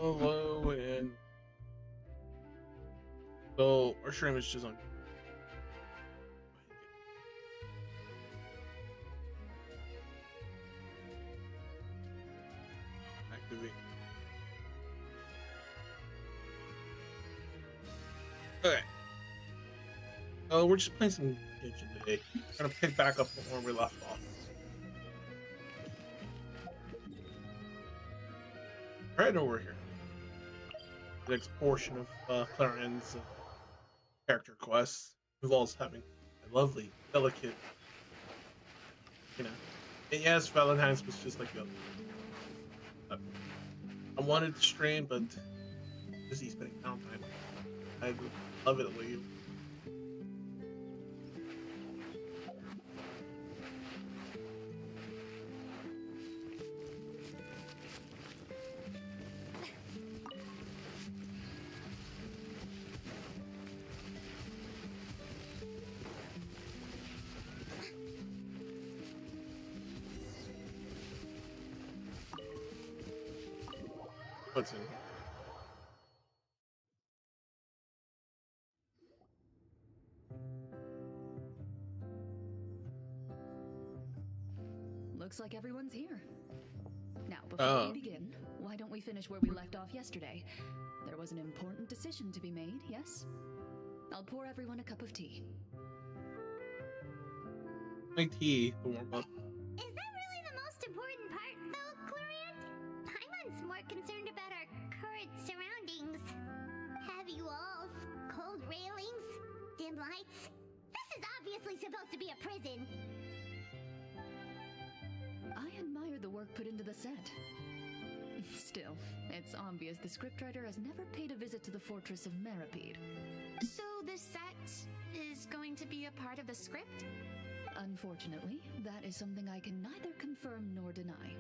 Hello, and so our stream is just on. Activate. Okay. We're just playing some Genshin today. We're gonna pick back up from where we left off. Right over here. The next portion of Claren's character quests involves having a lovely, delicate, you know. And yes, Valentine's was just like I wanted to stream, but busy spending downtime. I would love it to leave. What's in here? Looks like everyone's here. Now, before we begin, why don't we finish where we left off yesterday? There was an important decision to be made, yes? I'll pour everyone a cup of tea. Make tea to warm up. Is that really the most important part, though, Clarion? Paimon's more concerned about our current surroundings. Heavy walls, cold railings, dim lights. This is obviously supposed to be a prison. I admire the work put into the set. Still, it's obvious the scriptwriter has never paid a visit to the fortress of Meripede. So this set is going to be a part of the script? Unfortunately, that is something I can neither confirm nor deny.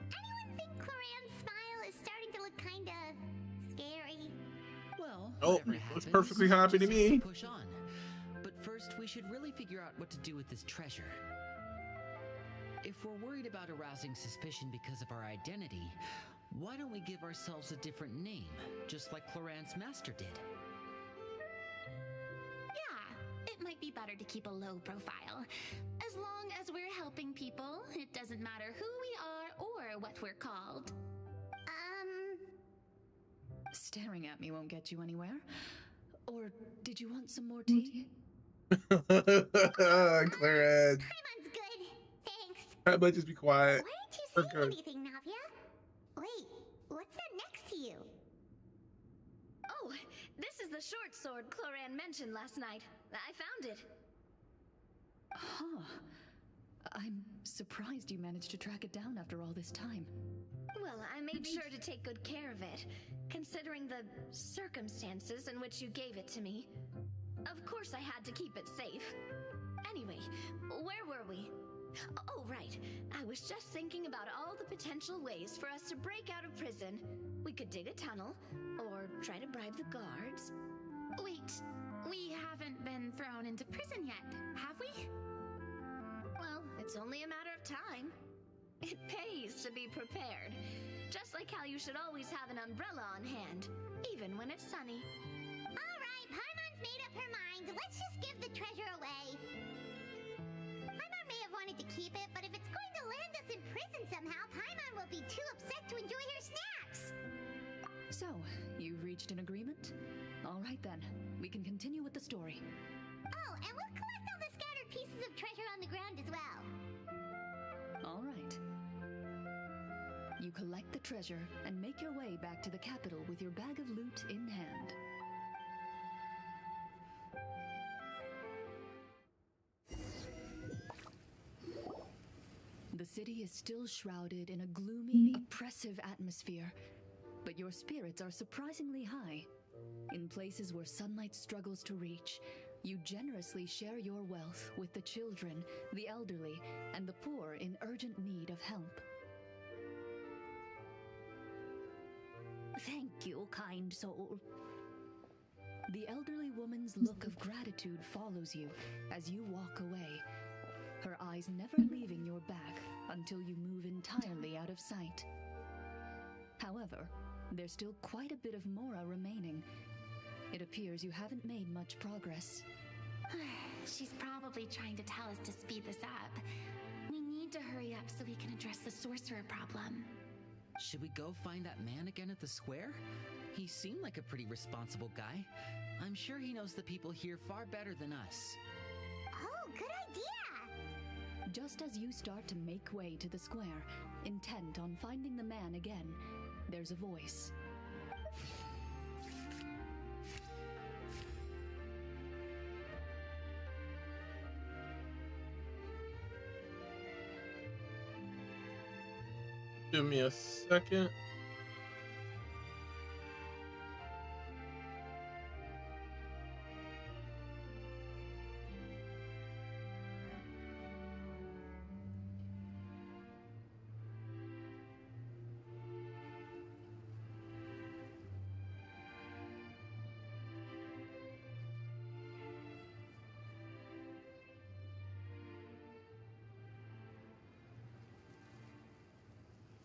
Anyone think Clarion's smile is starting to look kinda scary? Well, oh, looks perfectly happy to me. Push on. But first, we should really figure out what to do with this treasure. If we're worried about arousing suspicion because of our identity, why don't we give ourselves a different name, just like Cloran's master did? Yeah, it might be better to keep a low profile. As long as we're helping people, it doesn't matter who we are or what we're called. Staring at me won't get you anywhere. Or did you want some more tea? Claren. Paimon's good. Thanks. I might just be quiet. Why didn't you say anything, Navia? Wait, what's that next to you? Oh, this is the short sword Cloran mentioned last night. I found it. Huh. I'm surprised you managed to track it down after all this time. Well, I made sure to take good care of it, considering the circumstances in which you gave it to me. Of course I had to keep it safe. Anyway, where were we? Oh, right. I was just thinking about all the potential ways for us to break out of prison. We could dig a tunnel, or try to bribe the guards. Wait, we haven't been thrown into prison yet, have we? Well, it's only a matter of time. It pays to be prepared. Just like how you should always have an umbrella on hand, even when it's sunny. Alright, Paimon's made up her mind. Let's just give the treasure away. Paimon may have wanted to keep it, but if it's going to land us in prison somehow, Paimon will be too upset to enjoy her snacks. So, you've reached an agreement? All right then, we can continue with the story. Oh, and we'll collect all the scattered pieces of treasure on the ground as well. All right. You collect the treasure and make your way back to the capital with your bag of loot in hand. The city is still shrouded in a gloomy, oppressive atmosphere, but your spirits are surprisingly high. In places where sunlight struggles to reach, you generously share your wealth with the children, the elderly, and the poor in urgent need of help. Thank you, kind soul. The elderly woman's look of gratitude follows you as you walk away, her eyes never leaving your back until you move entirely out of sight. However, there's still quite a bit of Mora remaining. It appears you haven't made much progress. She's probably trying to tell us to speed this up. We need to hurry up so we can address the sorcerer problem. Should we go find that man again at the square? He seemed like a pretty responsible guy. I'm sure he knows the people here far better than us. Oh, good idea! Just as you start to make way to the square, intent on finding the man again, there's a voice. Give me a second.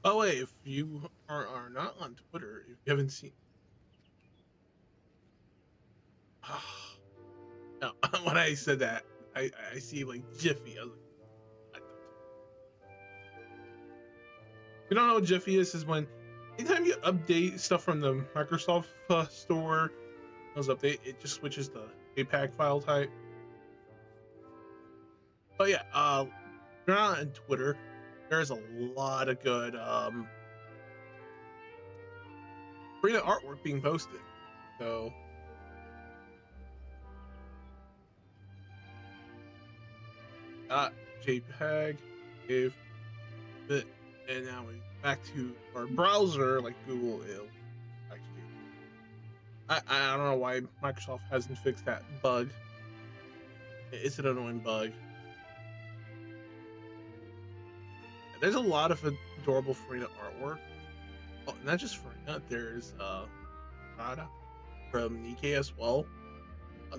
By the way, if you are not on Twitter, if you haven't seen, no, when I said that, I see like Jiffy. I was like, what the- you don't know what Jiffy is when anytime you update stuff from the Microsoft store, those update it just switches the JPEG file type. But yeah, if you're not on Twitter, there's a lot of good Furina artwork being posted. So JPEG, gave it, and now we back to our browser like Google is. Actually, I don't know why Microsoft hasn't fixed that bug. It's an annoying bug. There's a lot of adorable Furina artwork. Oh, not just Furina. There's Rada from Nikkei as well.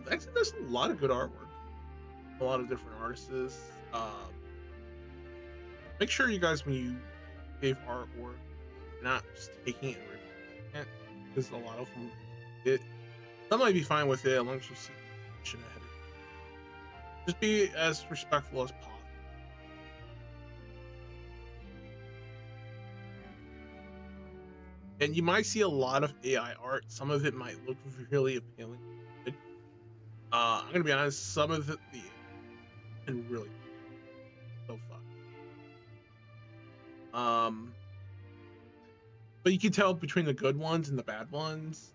Actually, there's a lot of good artwork. A lot of different artists. Make sure you guys, when you save artwork, you're not just taking it and repeating it, because a lot of them, some might be fine with it as long as you see the ahead. Just be as respectful as possible. And you might see a lot of AI art. Some of it might look really appealing. I'm gonna be honest. Some of it, and really so fun. But you can tell between the good ones and the bad ones,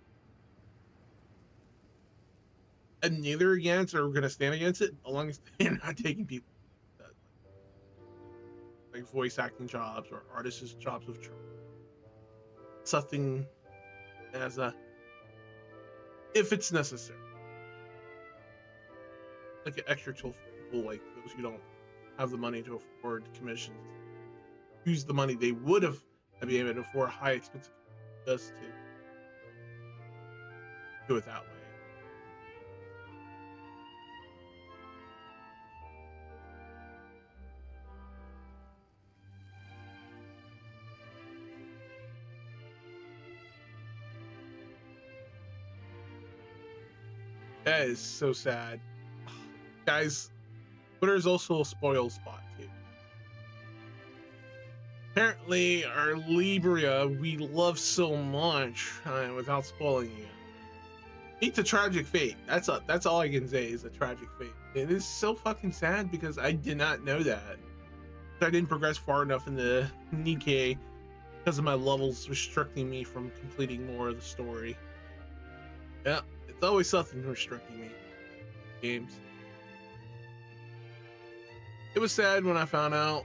and neither against are gonna stand against it, as long as they're not taking people like voice acting jobs or artists' jobs of something as a, if it's necessary, like an extra tool for people like those who don't have the money to afford commissions. Use the money they would have been able to afford high expensive just to do it that way. That is so sad. Guys, Twitter is also a spoil spot too. Apparently, our Libria we love so much, without spoiling you. It's a tragic fate. That's all I can say is a tragic fate. It is so fucking sad because I did not know that. I didn't progress far enough in the Nikkei because of my levels restricting me from completing more of the story. Yeah, it's always something restricting me. Games. It was sad when I found out.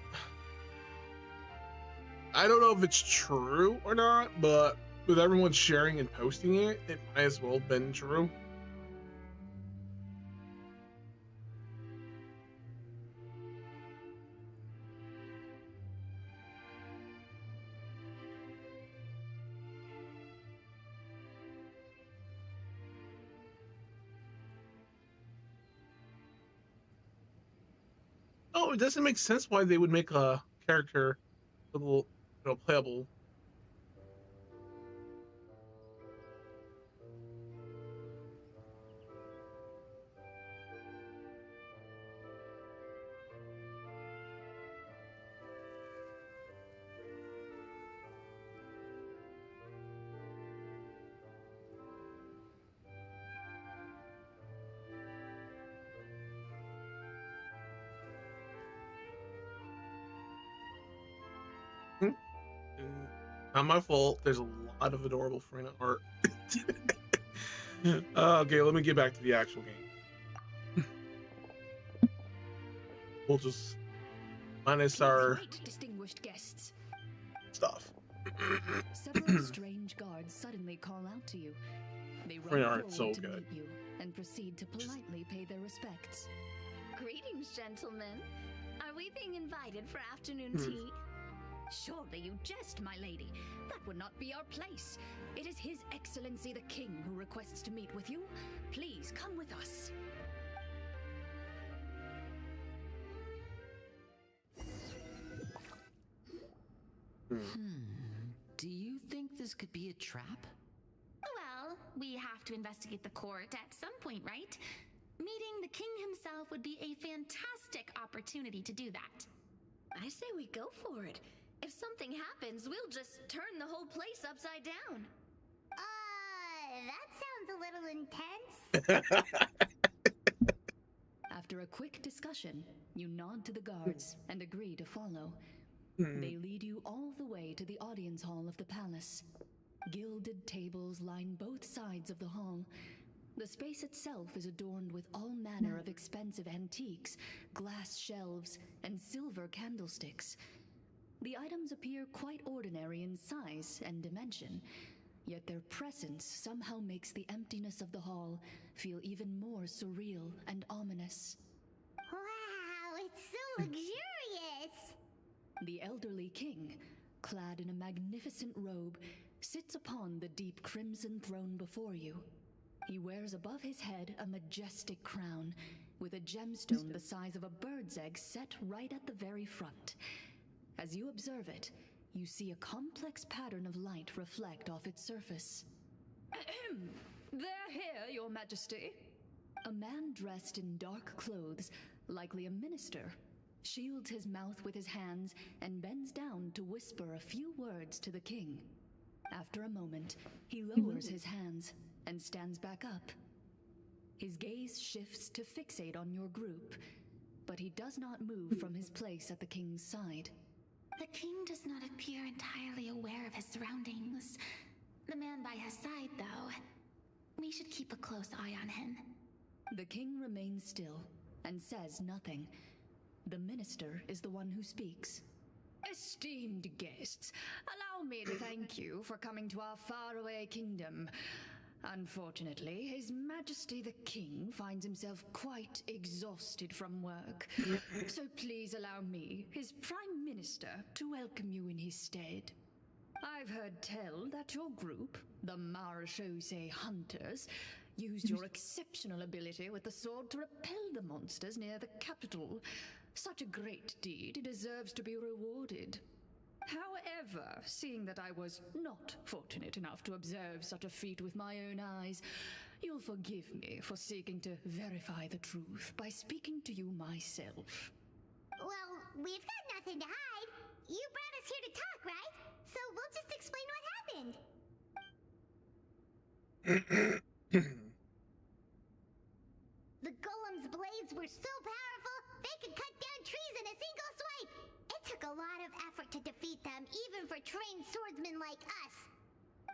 I don't know if it's true or not, but with everyone sharing and posting it, it might as well have been true. Oh, it doesn't make sense why they would make a character a little, playable Not my fault. There's a lot of adorable Furina art. Okay, let me get back to the actual game. We'll just minus our distinguished guests. stuff. Several strange guards suddenly call out to you. They run Furina art's forward so to good. meet you and proceed to politely pay their respects. Greetings, gentlemen. Are we being invited for afternoon tea? Surely you jest, my lady. That would not be our place. It is His Excellency the King who requests to meet with you. Please come with us. Do you think this could be a trap? Well, we have to investigate the court at some point, right? Meeting the king himself would be a fantastic opportunity to do that. I say we go for it. If something happens, we'll just turn the whole place upside down. That sounds a little intense. After a quick discussion, you nod to the guards and agree to follow. They lead you all the way to the audience hall of the palace. Gilded tables line both sides of the hall. The space itself is adorned with all manner of expensive antiques, glass shelves, and silver candlesticks. The items appear quite ordinary in size and dimension, yet their presence somehow makes the emptiness of the hall feel even more surreal and ominous. Wow, it's so luxurious. The elderly king, clad in a magnificent robe, sits upon the deep crimson throne before you. He wears above his head a majestic crown, with a gemstone the size of a bird's egg set right at the very front. As you observe it, you see a complex pattern of light reflect off its surface. They're here, Your Majesty. A man dressed in dark clothes, likely a minister, shields his mouth with his hands and bends down to whisper a few words to the king. After a moment, he lowers his hands and stands back up. His gaze shifts to fixate on your group, but he does not move from his place at the king's side. The king does not appear entirely aware of his surroundings. The man by his side, though, we should keep a close eye on him. The king remains still and says nothing. The minister is the one who speaks. Esteemed guests, allow me to thank you for coming to our faraway kingdom. Unfortunately, His Majesty the King finds himself quite exhausted from work. So please allow me, his Prime Minister, to welcome you in his stead. I've heard tell that your group, the Marechaussee Hunters, used your exceptional ability with the sword to repel the monsters near the capital. Such a great deed deserves to be rewarded. However, seeing that I was not fortunate enough to observe such a feat with my own eyes, you'll forgive me for seeking to verify the truth by speaking to you myself. Well, we've got nothing to hide. You brought us here to talk, right? So we'll just explain what happened. The golem's blades were so powerful, they could cut down trees in a single swipe. It took a lot of effort to defeat them, even for trained swordsmen like us.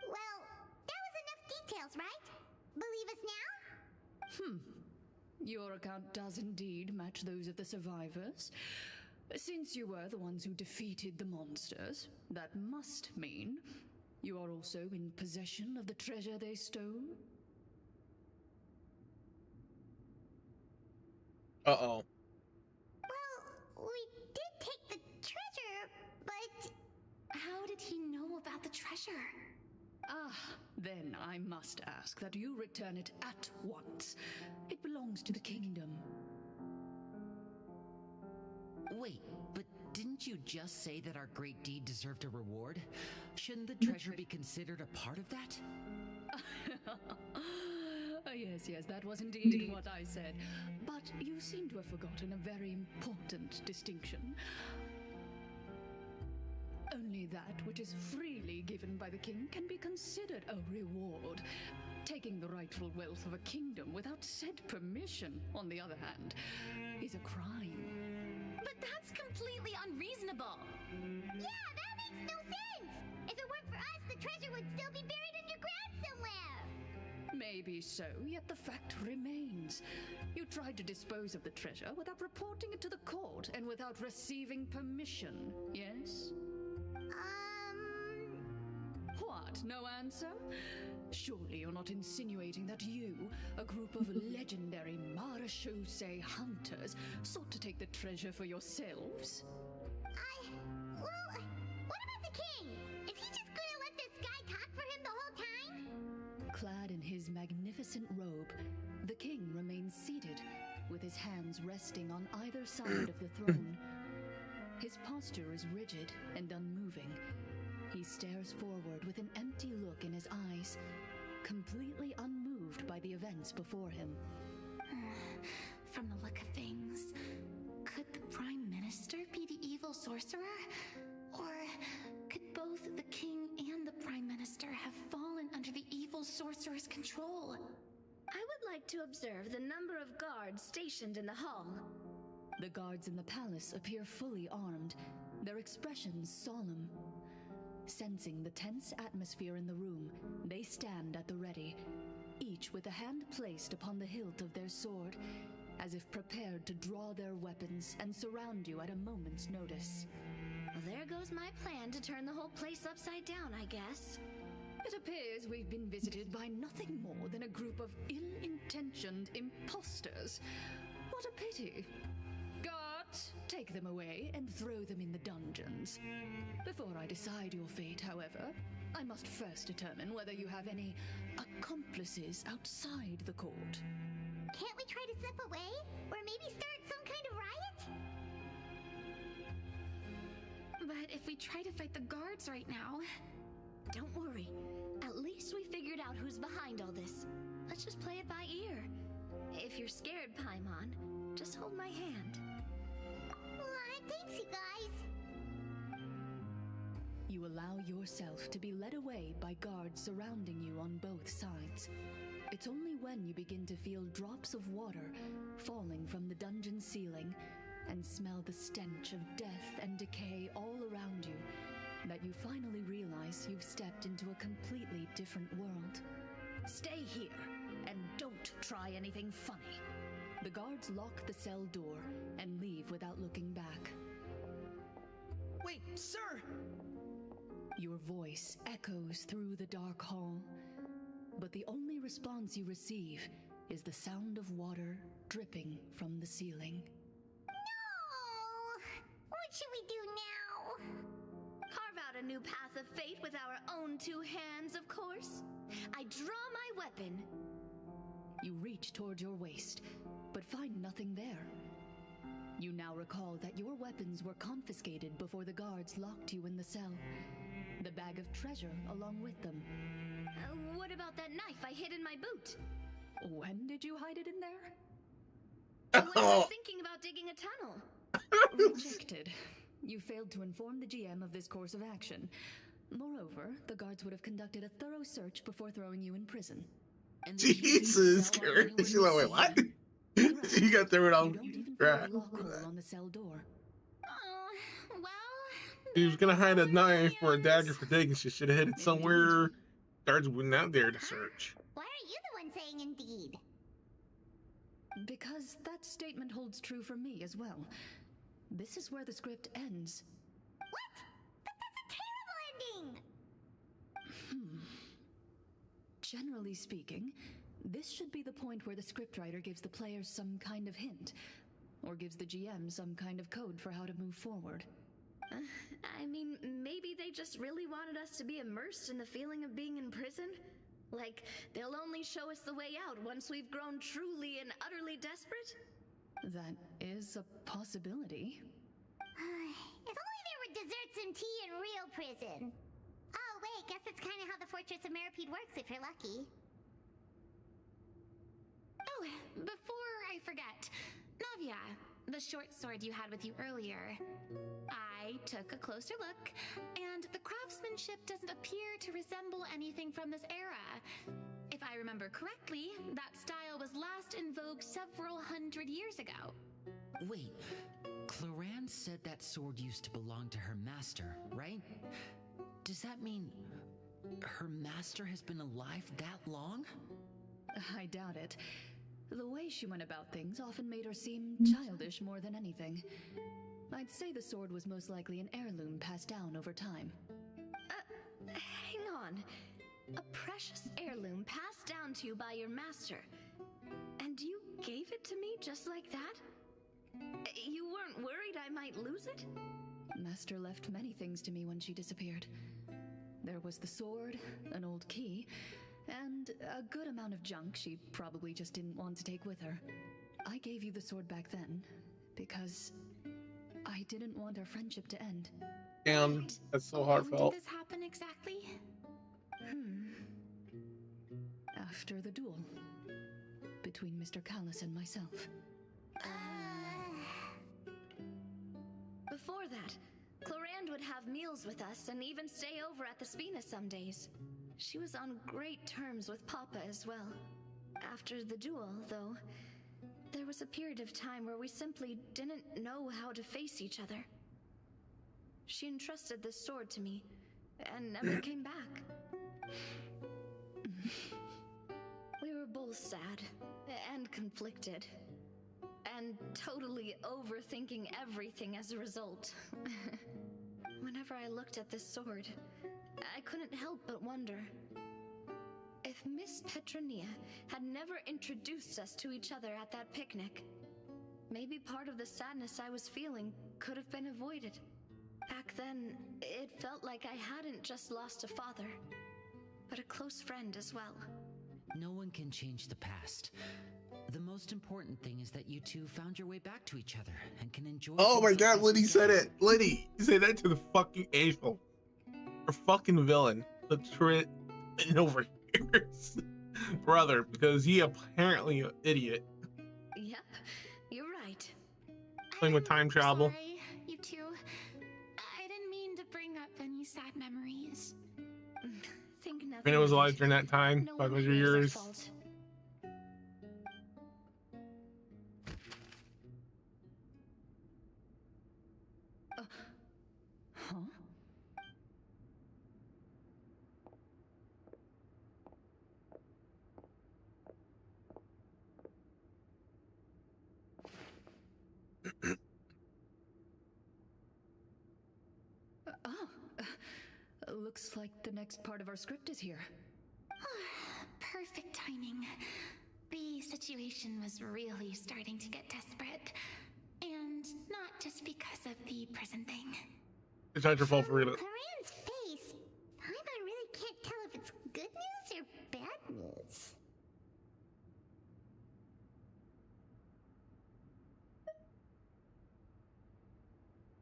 Well, that was enough details, right? Believe us now? Your account does indeed match those of the survivors. Since you were the ones who defeated the monsters, that must mean you are also in possession of the treasure they stole? Uh-oh. Well, we did take the treasure, but... How did he know about the treasure? Then I must ask that you return it at once. It belongs to the kingdom. Wait, but didn't you just say that our great deed deserved a reward? Shouldn't the treasure be considered a part of that? Yes, that was indeed what I said. But you seem to have forgotten a very important distinction. Only that which is freely given by the king can be considered a reward. Taking the rightful wealth of a kingdom without said permission, on the other hand, is a crime. But that's completely unreasonable. Yeah, that makes no sense! If it weren't for treasure would still be buried underground somewhere. Maybe so, yet the fact remains. You tried to dispose of the treasure without reporting it to the court and without receiving permission, yes? What, no answer? Surely you're not insinuating that you, a group of legendary Marechaussee hunters, sought to take the treasure for yourselves? Well, what about the king? Is he just gonna let this guy talk for him the whole time? Clad in his magnificent robe, the king remains seated, with his hands resting on either side of the throne. His posture is rigid and unmoving. He stares forward with an empty look in his eyes, completely unmoved by the events before him. From the look of things, could the Prime Minister be the evil sorcerer? Or could both the King and the Prime Minister have fallen under the evil sorcerer's control? I would like to observe the number of guards stationed in the hall. The guards in the palace appear fully armed, their expressions solemn. Sensing the tense atmosphere in the room, they stand at the ready, each with a hand placed upon the hilt of their sword, as if prepared to draw their weapons and surround you at a moment's notice. Well, there goes my plan to turn the whole place upside down, I guess. It appears we've been visited by nothing more than a group of ill-intentioned imposters. What a pity. Guards, take them away and throw them in the dungeons. Before I decide your fate, however, I must first determine whether you have any accomplices outside the court. Can't we try to slip away? Or maybe start some kind of riot? But if we try to fight the guards right now... Don't worry. At least we figured out who's behind all this. Let's just play it by ear. If you're scared, Paimon, just hold my hand. Thanks, you guys. You allow yourself to be led away by guards surrounding you on both sides. It's only when you begin to feel drops of water falling from the dungeon ceiling and smell the stench of death and decay all around you that you finally realize you've stepped into a completely different world. Stay here, and don't try anything funny. The guards lock the cell door and leave without looking back. Wait, sir! Your voice echoes through the dark hall, but the only response you receive is the sound of water dripping from the ceiling. No! What should we do now? Carve out a new path of fate with our own two hands, of course. I draw my weapon. You reach toward your waist, but find nothing there. You now recall that your weapons were confiscated before the guards locked you in the cell. The bag of treasure along with them. What about that knife I hid in my boot? When did you hide it in there? When I was thinking about digging a tunnel. Rejected. You failed to inform the GM of this course of action. Moreover, the guards would have conducted a thorough search before throwing you in prison. And Jesus Christ! She's like, wait, what? You got thrown out. You don't even find a lock hole on the cell door. Well... He was gonna hide a knife or a dagger for digging. She should have hid it somewhere guards wouldn't out there to search. Why are you the one saying indeed? Because that statement holds true for me as well. This is where the script ends. What? But that's a terrible ending! Generally speaking, this should be the point where the scriptwriter gives the players some kind of hint, or gives the GM some kind of code for how to move forward. I mean, maybe they just really wanted us to be immersed in the feeling of being in prison? Like, they'll only show us the way out once we've grown truly and utterly desperate? That is a possibility. If only there were desserts and tea in real prison. Oh wait, guess that's kind of how the Fortress of Meripede works if you're lucky. Oh, before I forget, Navia, the short sword you had with you earlier. I took a closer look, and the craftsmanship doesn't appear to resemble anything from this era. If I remember correctly, that style was last in vogue several hundred years ago. Wait, Cloran said that sword used to belong to her master, right? Does that mean... Her master has been alive that long? I doubt it. The way she went about things often made her seem childish more than anything. I'd say the sword was most likely an heirloom passed down over time. Hang on. A precious heirloom passed down to you by your master. And you gave it to me just like that? You weren't worried I might lose it? Master left many things to me when she disappeared. There was the sword, an old key, and a good amount of junk she probably just didn't want to take with her. I gave you the sword back then because I didn't want our friendship to end. Damn, that's so When heartfelt. did this happen exactly? After the duel between Mr. Callus and myself. Before that, Clorand would have meals with us and even stay over at the Spina some days. She was on great terms with Papa as well. After the duel, though, there was a period of time where we simply didn't know how to face each other. She entrusted this sword to me and never came back. We were both sad and conflicted, and totally overthinking everything as a result. Whenever I looked at this sword, I couldn't help but wonder if Miss Petronia had never introduced us to each other at that picnic. Maybe part of the sadness I was feeling could have been avoided. Back then, it felt like I hadn't just lost a father, but a close friend as well. No one can change the past. The most important thing is that you two found your way back to each other and can enjoy. Oh my things like god, this Liddy said together. it. Liddy, you say that to the fucking angel. Or fucking villain. The Trit over here. Brother, because he apparently an idiot. Yep, you're right. Playing with time travel. Sorry, you two. I didn't mean to bring up any sad memories. Think nothing Furina was of alive it. during that time, No one 500 here is at years. fault. Huh? Looks like the next part of our script is here. Perfect timing. The situation was really starting to get desperate. And not just because of the prison thing. It's not your fault, Furina. Clorand's face, I really can't tell if it's good news or bad news.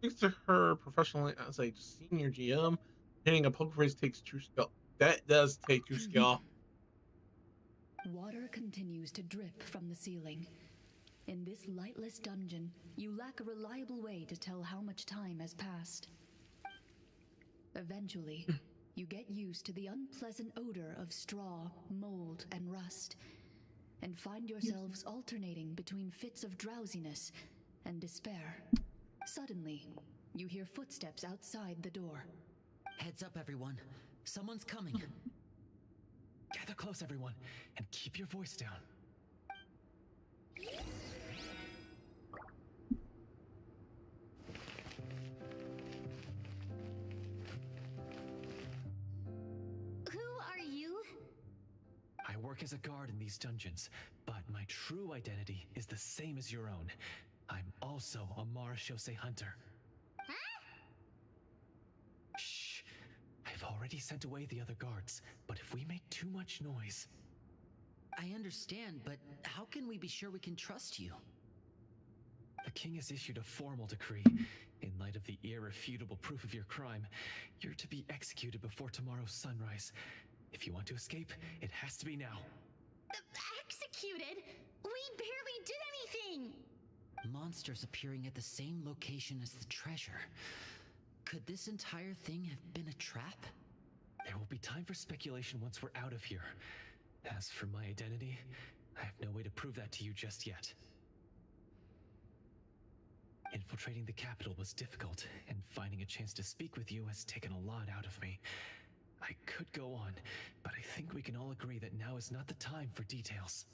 Thanks to her professionally as a senior GM, hitting a poker face takes true skill. That does take true skill. Water continues to drip from the ceiling. In this lightless dungeon, you lack a reliable way to tell how much time has passed. Eventually, you get used to the unpleasant odor of straw, mold, and rust, and find yourselves alternating between fits of drowsiness and despair. Suddenly, you hear footsteps outside the door. Heads up, everyone. Someone's coming. Gather close, everyone, and keep your voice down. Who are you? I work as a guard in these dungeons, but my true identity is the same as your own. I'm also a Marashose hunter. Shh! I've already sent away the other guards, but if we make too much noise... I understand, but how can we be sure we can trust you? The king has issued a formal decree. In light of the irrefutable proof of your crime, you're to be executed before tomorrow's sunrise. If you want to escape, it has to be now. Executed? We barely did anything! Monsters appearing at the same location as the treasure. Could this entire thing have been a trap? There will be time for speculation once we're out of here. As for my identity, I have no way to prove that to you just yet. Infiltrating the capital was difficult, and finding a chance to speak with you has taken a lot out of me. I I could go on, but I think we can all agree that now is not the time for details.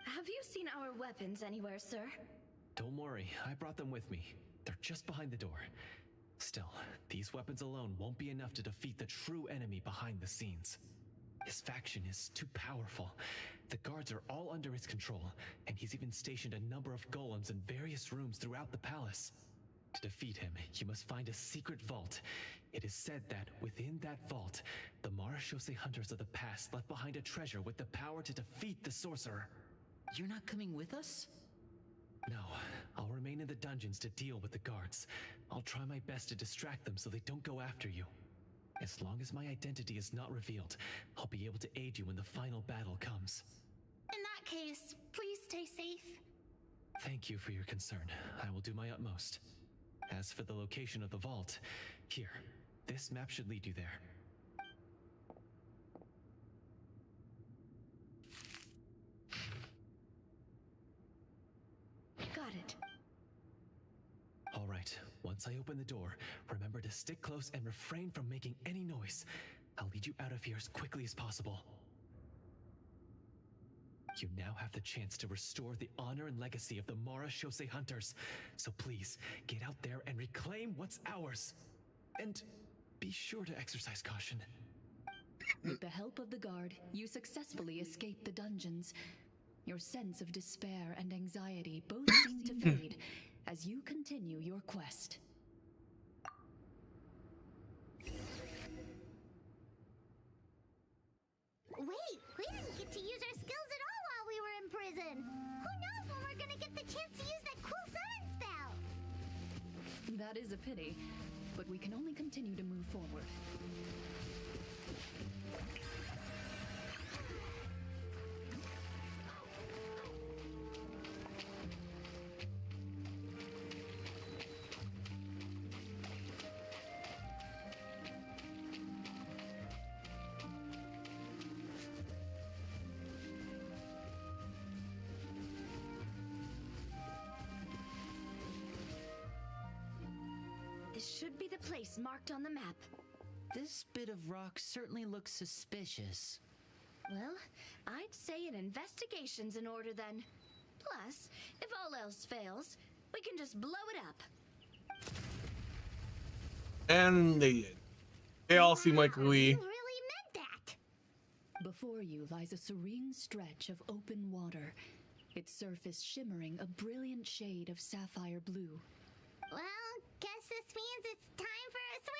Have you seen our weapons anywhere, sir? Don't worry, I brought them with me. They're just behind the door. Still, these weapons alone won't be enough to defeat the true enemy behind the scenes. His faction is too powerful. The guards are all under his control, and he's even stationed a number of golems in various rooms throughout the palace. To defeat him, you must find a secret vault. It is said that within that vault, the Marechaussee hunters of the past left behind a treasure with the power to defeat the sorcerer. You're not coming with us? No, I'll remain in the dungeons to deal with the guards. I'll try my best to distract them so they don't go after you. As long as my identity is not revealed, I'll be able to aid you when the final battle comes. In that case, please stay safe. Thank you for your concern. I will do my utmost. As for the location of the vault, here, this map should lead you there. Got it. All right, once I open the door, remember to stick close and refrain from making any noise. I'll lead you out of here as quickly as possible. You now have the chance to restore the honor and legacy of the Marechaussee hunters. So please, get out there and reclaim what's ours. And be sure to exercise caution. With the help of the guard, you successfully escape the dungeons. Your sense of despair and anxiety both seem to fade as you continue your quest. Wait, we didn't get to use our skills at all while we were in prison. Who knows when we're gonna get the chance to use that cool summon spell? That is a pity, but we can only continue to move forward. This should be the place marked on the map. This bit of rock certainly looks suspicious. Well, I'd say an investigation's in order then. Plus, if all else fails, we can just blow it up. And they did. They all seem like You we. really meant that. Before you lies a serene stretch of open water, its surface shimmering a brilliant shade of sapphire blue. Well, guess this means it's time for a swim.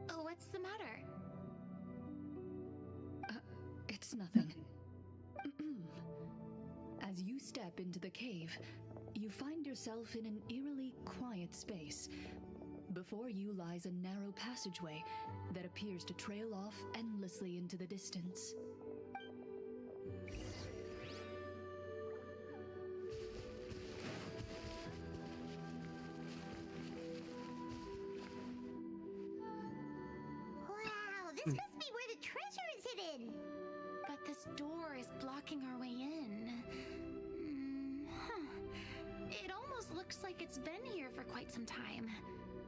Oh, what's the matter? It's nothing. As you step into the cave, you find yourself in an eerily quiet space. Before you lies a narrow passageway that appears to trail off endlessly into the distance. Wow, this must be where the treasure is hidden. But this door is blocking our way in. It almost looks like it's been here for quite some time.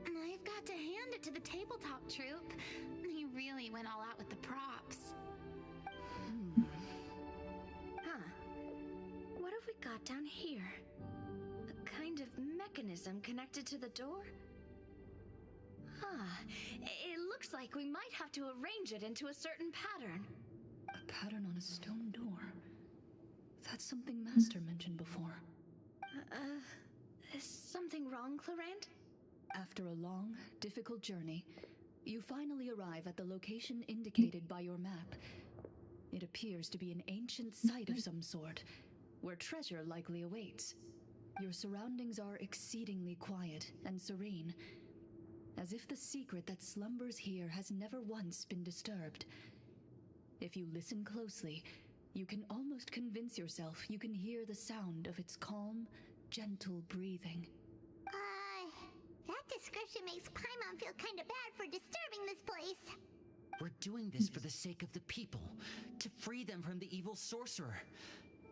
I've got to hand it to the tabletop troupe. They really went all out with the props. Huh. about down here? A kind of mechanism connected to the door? Ah, it looks like we might have to arrange it into a certain pattern. A pattern on a stone door. That's something Master mentioned before. Is something wrong, Clarant? After a long, difficult journey, you finally arrive at the location indicated by your map. It appears to be an ancient site of some sort, where treasure likely awaits. Your surroundings are exceedingly quiet and serene, as if the secret that slumbers here has never once been disturbed. If you listen closely, you can almost convince yourself you can hear the sound of its calm, gentle breathing. That description makes Paimon feel kinda bad for disturbing this place. We're doing this for the sake of the people, to free them from the evil sorcerer.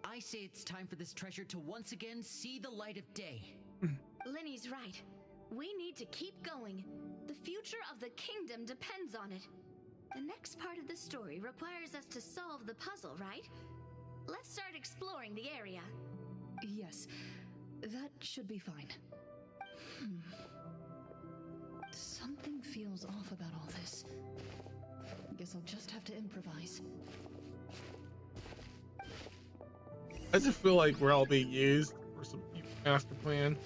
I say it's time for this treasure to once again see the light of day. Linny's right. We need to keep going. The future of the kingdom depends on it. The next part of the story requires us to solve the puzzle, right? Let's start exploring the area. Yes, that should be fine. Something feels off about all this. Guess I'll just have to improvise. I just feel like we're all being used for some master plan.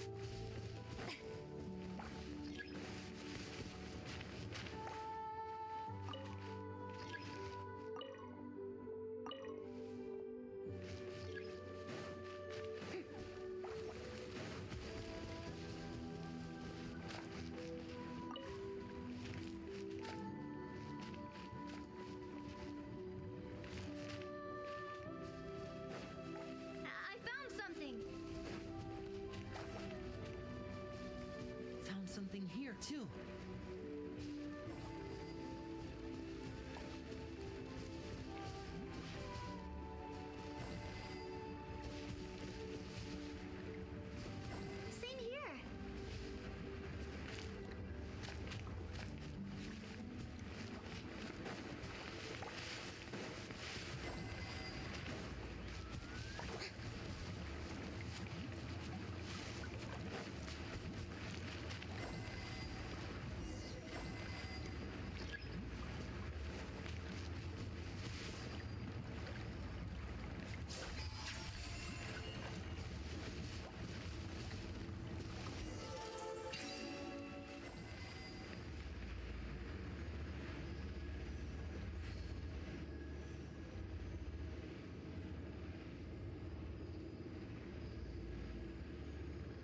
Something here too. Same here.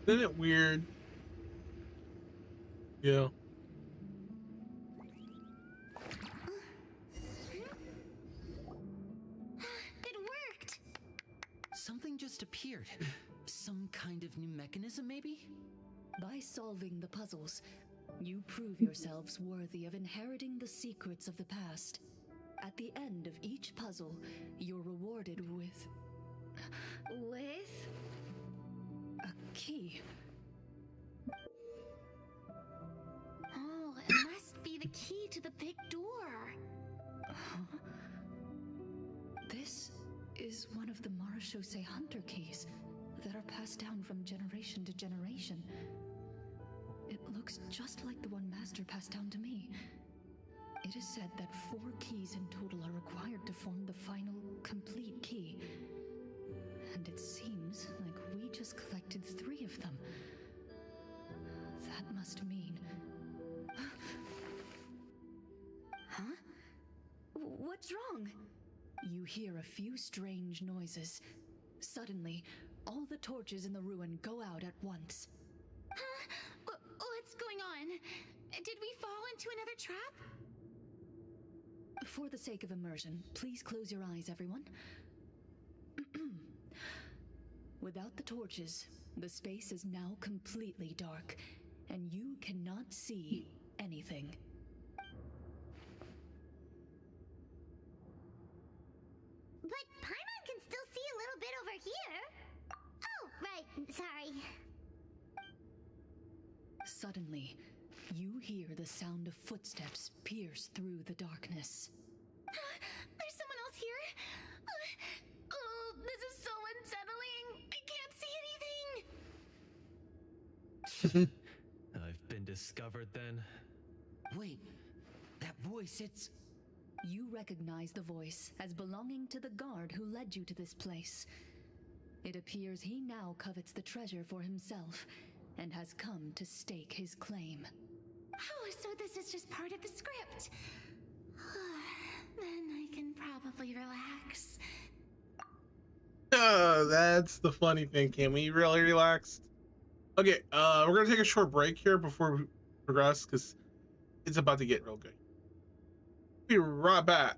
Isn't it weird? Yeah. It worked! Something just appeared. Some kind of new mechanism, maybe? By solving the puzzles, you prove yourselves worthy of inheriting the secrets of the past. At the end of each puzzle, you're rewarded with... With? a key. Oh, it must be the key to the big door. This is one of the Marechaussee Hunter keys that are passed down from generation to generation. It looks just like the one Master passed down to me. It is said that 4 keys in total are required to form the final, complete key. And it seems like we just collected 3 of them. That must mean... Huh? What's wrong? You hear a few strange noises. Suddenly, all the torches in the ruin go out at once. Huh? What's going on? Did we fall into another trap? For the sake of immersion, please close your eyes, everyone. Without the torches, the space is now completely dark, and you cannot see anything. But Paimon can still see a little bit over here. Oh, right, sorry. Suddenly, you hear the sound of footsteps pierce through the darkness. There's someone else here? Oh, this is so unsettling. I can't I've been discovered then? Wait, that voice, it's... You recognize the voice as belonging to the guard who led you to this place. It appears he now covets the treasure for himself and has come to stake his claim. Oh, so this is just part of the script. Then I can probably relax. That's the funny thing. Can we really relax? Okay, we're gonna take a short break here before we progress because it's about to get real good. Be right back.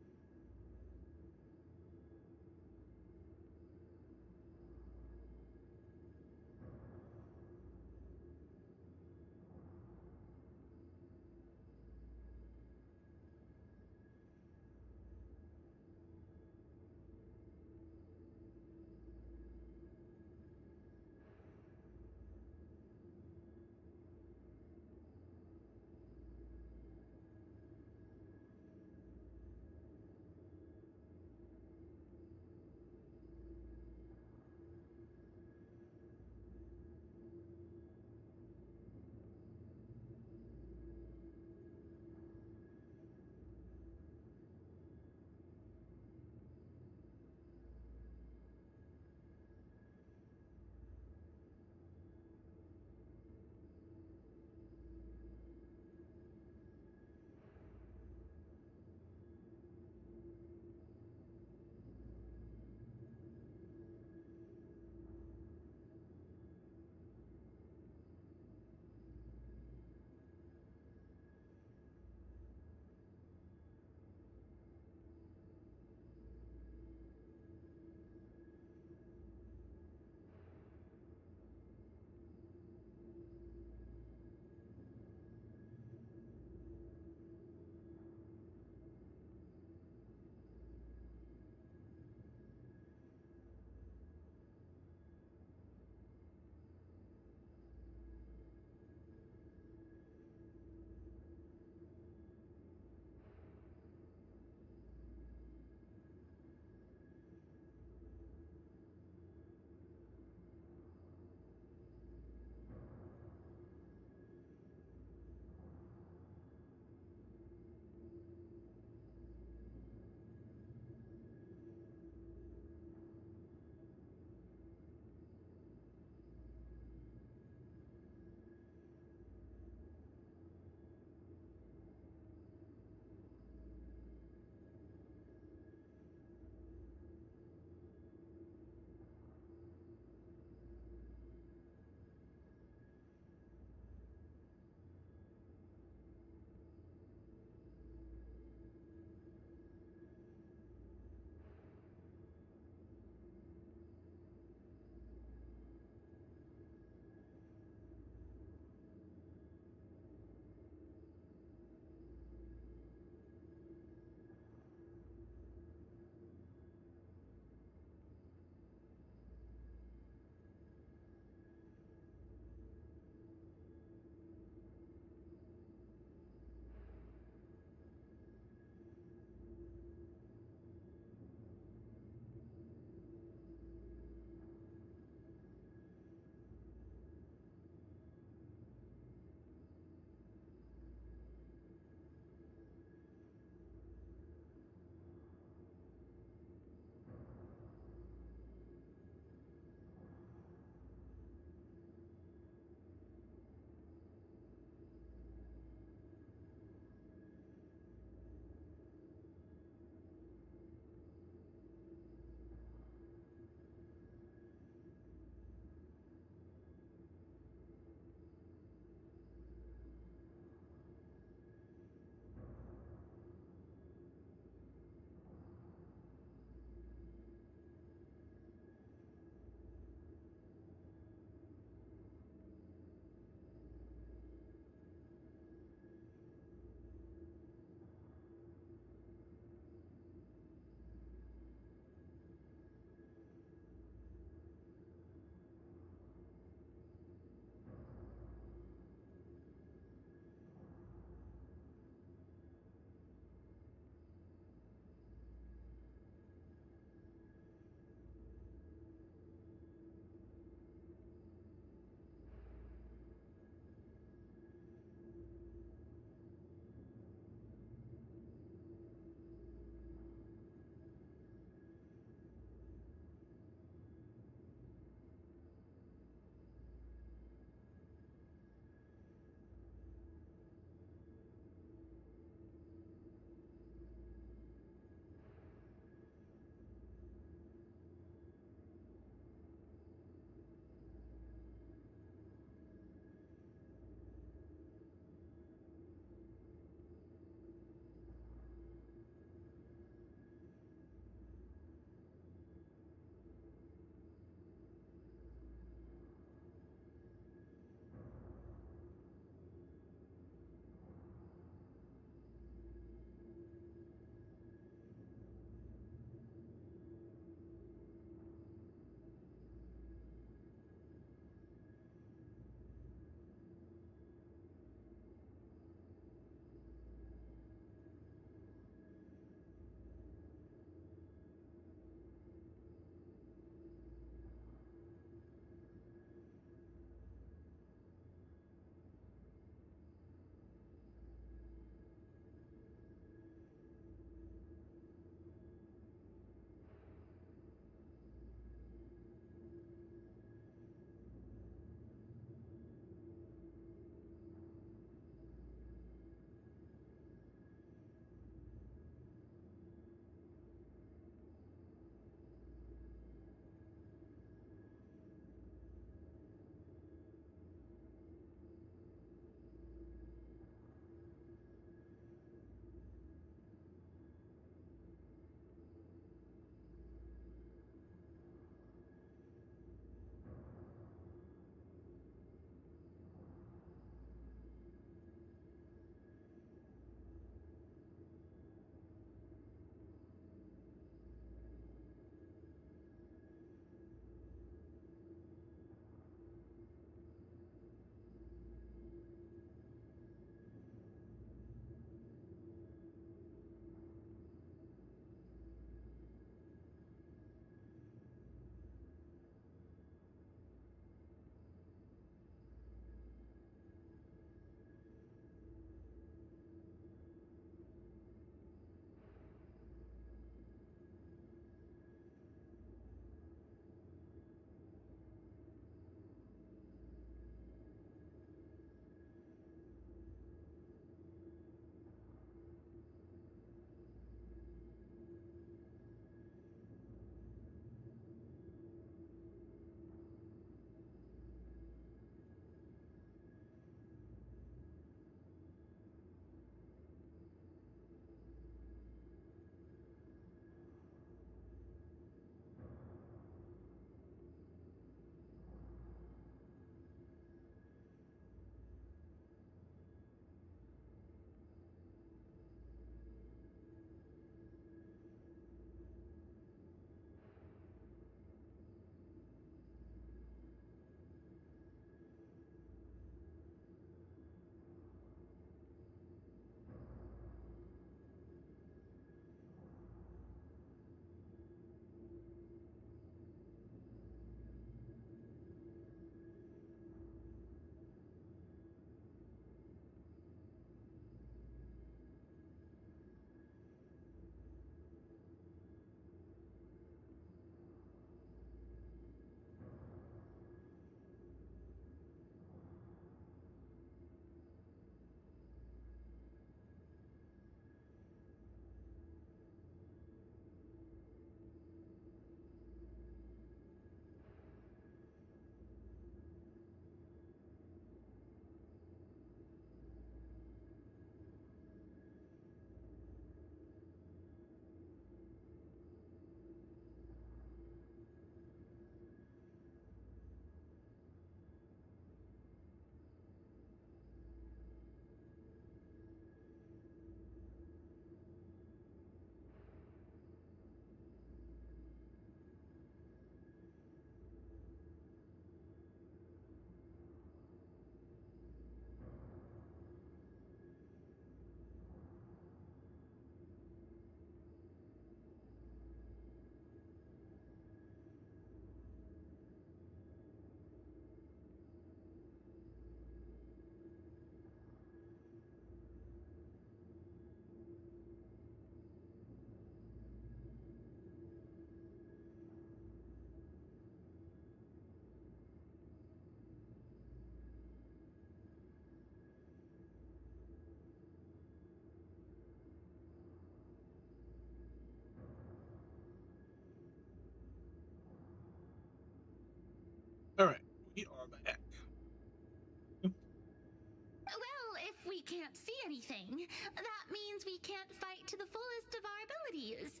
can't see anything. That means we can't fight to the fullest of our abilities.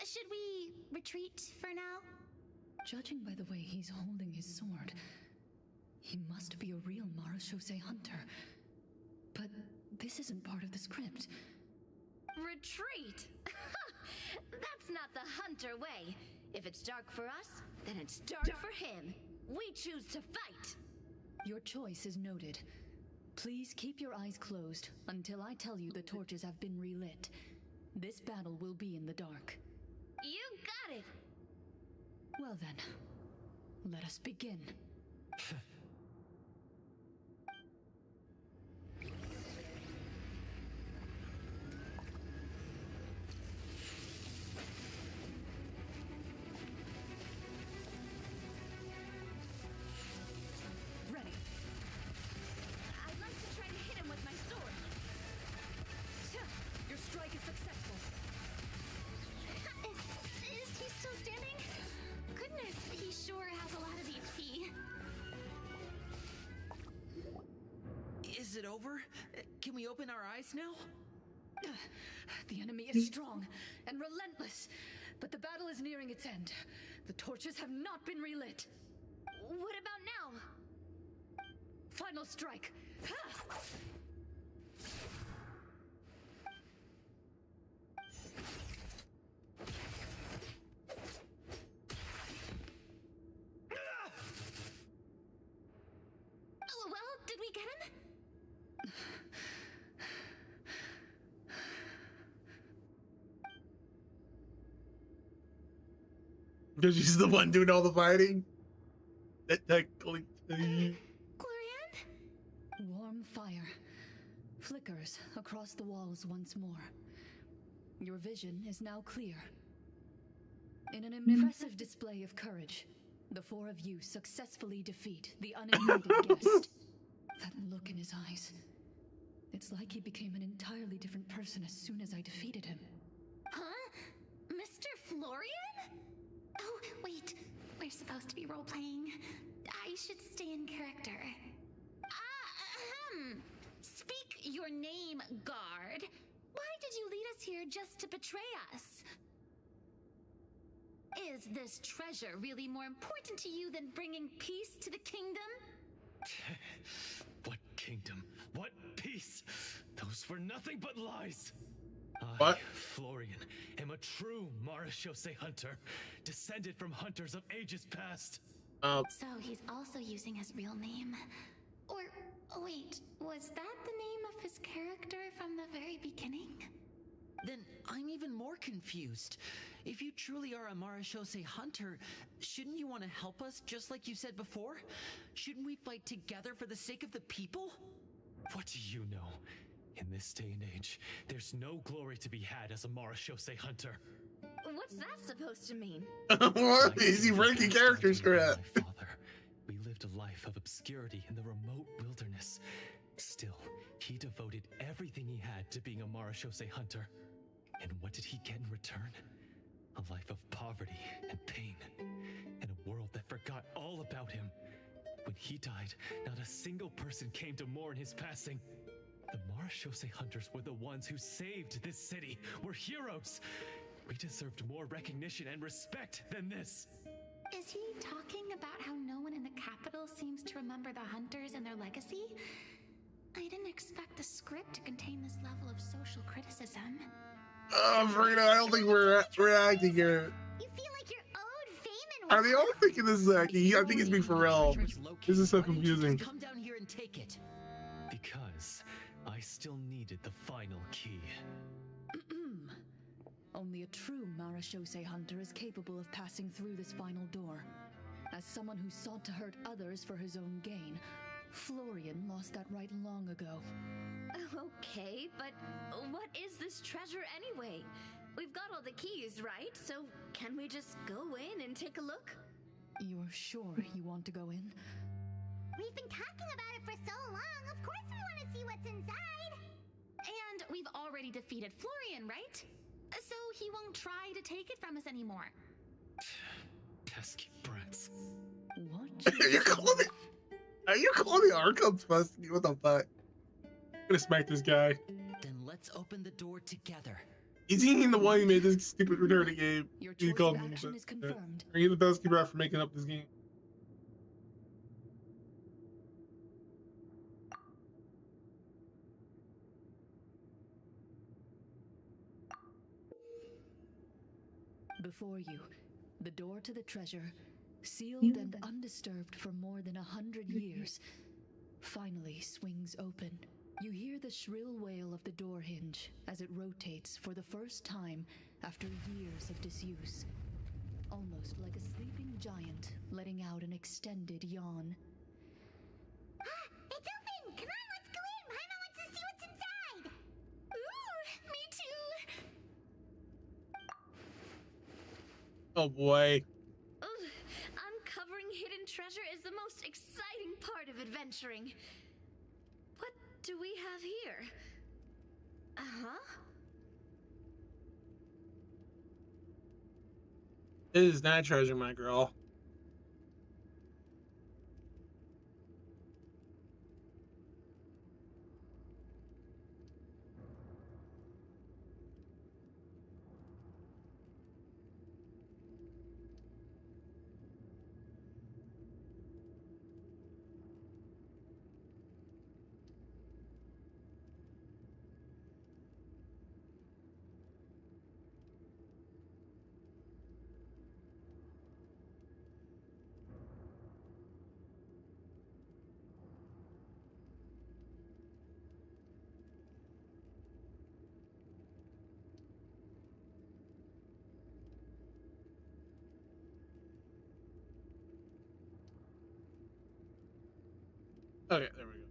Should we retreat for now? Judging by the way he's holding his sword, he must be a real Marashose hunter. But this isn't part of the script. Retreat? That's not the hunter way. If it's dark for us, then it's dark for him. We choose to fight. Your choice is noted. Please keep your eyes closed until I tell you the torches have been relit. This battle will be in the dark. You got it. Well then, let us begin. Ready. I'd like to try to hit him with my sword. Your strike is successful. Is he still standing? Goodness, he sure has a lot of HP. Is it over? Can we open our eyes now? The enemy is strong and relentless, but the battle is nearing its end. The torches have not been relit. What about now? Final strike. Oh, well, did we get him? Because she's the one doing all the fighting. That technically. Glorian? Warm fire flickers across the walls once more. Your vision is now clear. In an impressive display of courage, the four of you successfully defeat the uninvited guest. That look in his eyes. It's like he became an entirely different person as soon as I defeated him. Huh? Mr. Florian? Oh, wait. We're supposed to be role-playing. I should stay in character. Speak your name, guard. Why did you lead us here just to betray us? Is this treasure really more important to you than bringing peace to the kingdom? What kingdom? What peace? Those were nothing but lies. What? I, Florian, am a true Marashose hunter, descended from hunters of ages past. So he's also using his real name. Or, wait, was that the name of his character from the very beginning? Then I'm even more confused. If you truly are a Marashose hunter, shouldn't you want to help us just like you said before? Shouldn't we fight together for the sake of the people? What do you know? In this day and age, there's no glory to be had as a Marashose hunter. What's that supposed to mean? What? Is he breaking characters for that? My father, we lived a life of obscurity in the remote wilderness. Still, he devoted everything he had to being a Marashose hunter. And what did he get in return? A life of poverty and pain, and a world that forgot all about him. When he died, not a single person came to mourn his passing. The Marashose hunters were the ones who saved this city. We're heroes. We deserved more recognition and respect than this. Is he talking about how no one in the capital seems to remember the hunters and their legacy? I didn't expect the script to contain this level of social criticism. Furina, I don't think we're acting here. You feel like you're owed fame and I mean, I don't think this is acting. I think it's being for real. This is so confusing. Come down here and take it. Because I still needed the final key. Only a true Marashose hunter is capable of passing through this final door. As someone who sought to hurt others for his own gain, Florian lost that right long ago. Okay, but what is this treasure anyway? We've got all the keys, right? So can we just go in and take a look? You're sure you want to go in? We've been talking about it for so long. Of course we want to see what's inside. And we've already defeated Florian, right? So he won't try to take it from us anymore. Pesky brats. What? Are you calling the Arkham pesky? What the fuck? gonna smack this guy. Then let's open the door together. He's eating the one who made this stupid returning game. Your He choice called of me, action but, is confirmed. He's the best keeper out for making up this game. Before you, the door to the treasure, sealed and undisturbed for more than 100 years, finally swings open. You hear the shrill wail of the door hinge as it rotates for the first time after years of disuse. Almost like a sleeping giant letting out an extended yawn. Ah, it's open! Come on, let's go in! Paimon wants to see what's inside! Ooh, me too. Oh boy. Ugh, uncovering hidden treasure is the most exciting part of adventuring. What do we have here? Uh-huh. This is not treasure, my girl. Okay, there we go.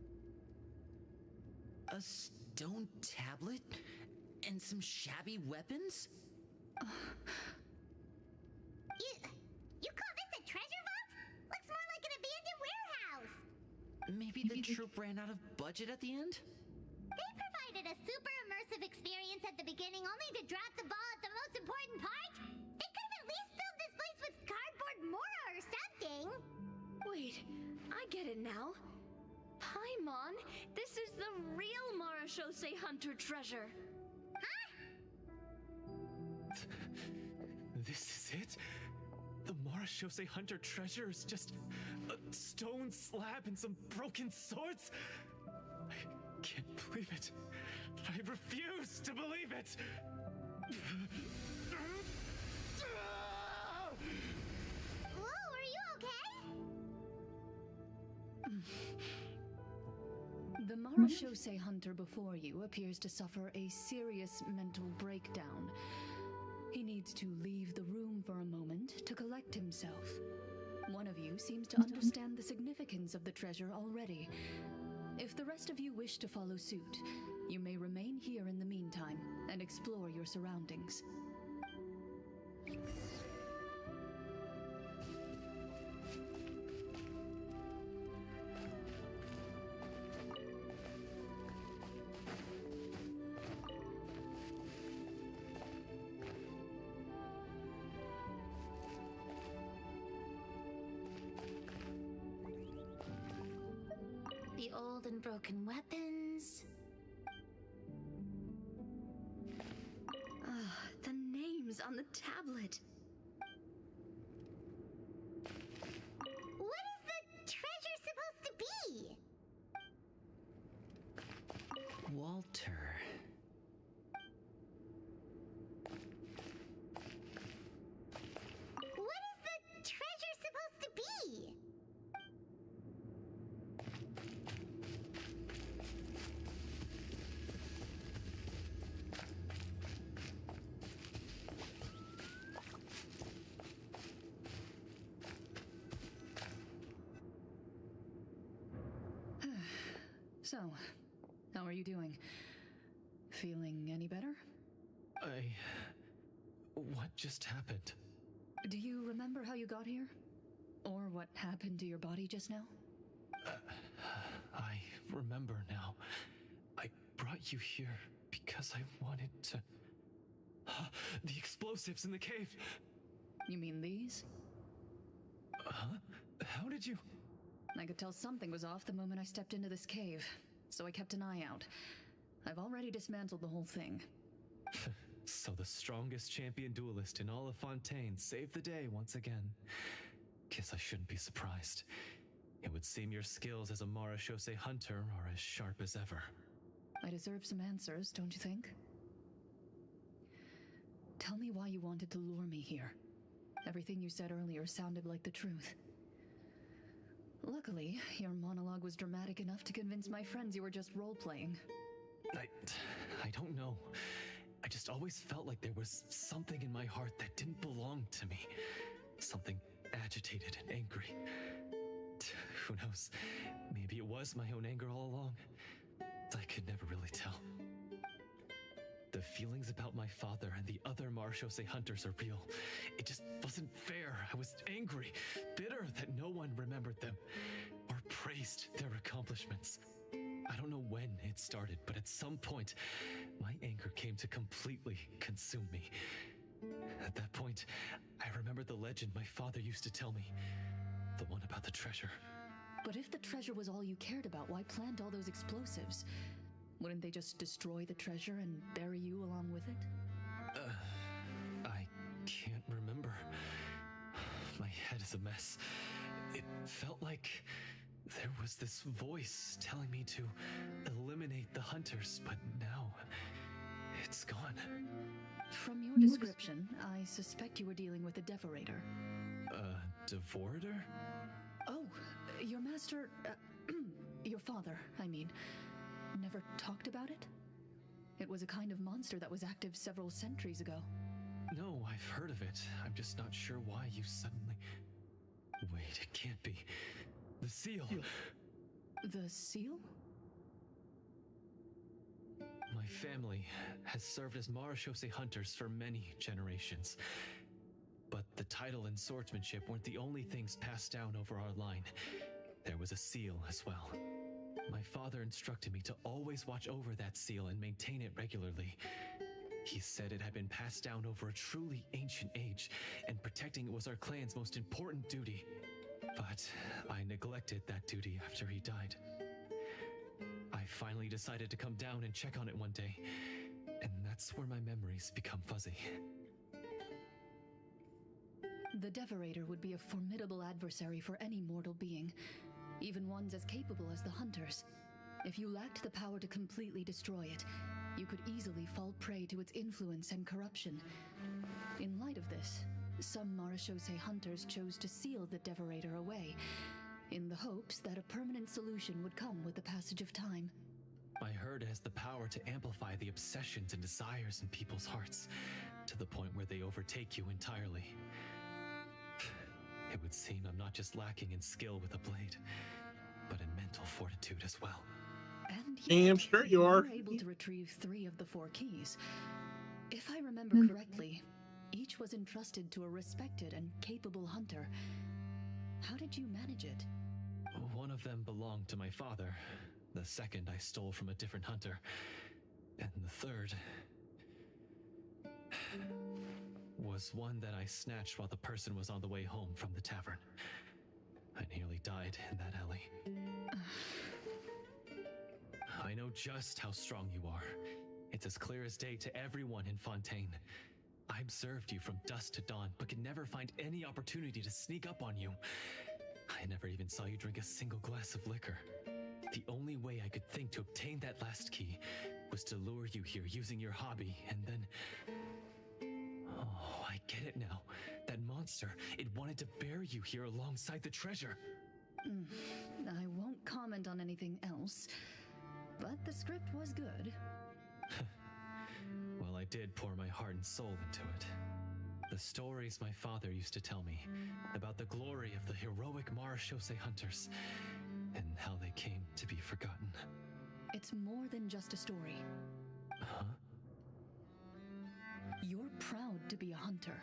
A stone tablet? And some shabby weapons? You call this a treasure vault? Looks more like an abandoned warehouse! Maybe the troop ran out of budget at the end? They provided a super immersive experience at the beginning only to drop the ball at the most important part? They could have at least filled this place with cardboard Mora or something! Wait, I get it now. Paimon, this is the real Marachose Hunter treasure. This is it? The Marachose Hunter treasure is just a stone slab and some broken swords? I can't believe it. I refuse to believe it! Whoa, are you okay? The Marachose Hunter before you appears to suffer a serious mental breakdown. He needs to leave the room for a moment to collect himself. One of you seems to understand the significance of the treasure already. If the rest of you wish to follow suit, you may remain here in the meantime and explore your surroundings. The old and broken weapons. The names on the tablet. What is the treasure supposed to be? Walter. What is the treasure supposed to be? So, how are you doing? Feeling any better? What just happened? Do you remember how you got here? Or what happened to your body just now? I remember now. I brought you here because I wanted to... The explosives in the cave! You mean these? Huh? How did you... I could tell something was off the moment I stepped into this cave. so I kept an eye out. I've already dismantled the whole thing. So the strongest champion duelist in all of Fontaine saved the day once again. Guess I shouldn't be surprised. It would seem your skills as a Marechaussee hunter are as sharp as ever. I deserve some answers, don't you think? Tell me why you wanted to lure me here. Everything you said earlier sounded like the truth. Luckily, your monologue was dramatic enough to convince my friends you were just role-playing. I don't know. I just always felt like there was something in my heart that didn't belong to me. Something agitated and angry. Who knows? Maybe it was my own anger all along. I could never really tell. The feelings about my father and the other Marechaussee hunters are real. It just wasn't fair. I was angry, bitter that no one remembered them or praised their accomplishments. I don't know when it started, but at some point, my anger came to completely consume me. At that point, I remembered the legend my father used to tell me. The one about the treasure. But if the treasure was all you cared about, why plant all those explosives? Wouldn't they just destroy the treasure and bury you along with it? I can't remember. My head is a mess. It felt like there was this voice telling me to eliminate the hunters, but now it's gone. From your description, I suspect you were dealing with a devorator. Devorator? Oh, your master, your father, I mean, never talked about it? It was a kind of monster that was active several centuries ago. No, I've heard of it. I'm just not sure why you suddenly... Wait, it can't be. The seal! The seal? My family has served as Marechaussee hunters for many generations. But the title and swordsmanship weren't the only things passed down over our line. There was a seal as well. My father instructed me to always watch over that seal and maintain it regularly. He said it had been passed down over a truly ancient age, and protecting it was our clan's most important duty. But I neglected that duty after he died. I finally decided to come down and check on it one day, and that's where my memories become fuzzy. The Devorator would be a formidable adversary for any mortal being, even ones as capable as the Hunters. If you lacked the power to completely destroy it, you could easily fall prey to its influence and corruption. In light of this, some Marechaussee hunters chose to seal the Devorator away, in the hopes that a permanent solution would come with the passage of time. I heard it has the power to amplify the obsessions and desires in people's hearts, to the point where they overtake you entirely. It would seem I'm not just lacking in skill with a blade, but in mental fortitude as well. And Damn straight you are. were able to retrieve 3 of the 4 keys. If I remember correctly, each was entrusted to a respected and capable hunter. How did you manage it? One of them belonged to my father. The second I stole from a different hunter. And the third was one that I snatched while the person was on the way home from the tavern. I nearly died in that alley. I know just how strong you are. It's as clear as day to everyone in Fontaine. I observed you from dusk to dawn, but could never find any opportunity to sneak up on you. I never even saw you drink a single glass of liquor. The only way I could think to obtain that last key was to lure you here using your hobby, and then... Oh, I get it now. That monster, it wanted to bury you here alongside the treasure. I won't comment on anything else, but the script was good. Well, I did pour my heart and soul into it. The stories my father used to tell me about the glory of the heroic Marechaussee hunters and how they came to be forgotten. It's more than just a story. Huh? You're proud to be a hunter.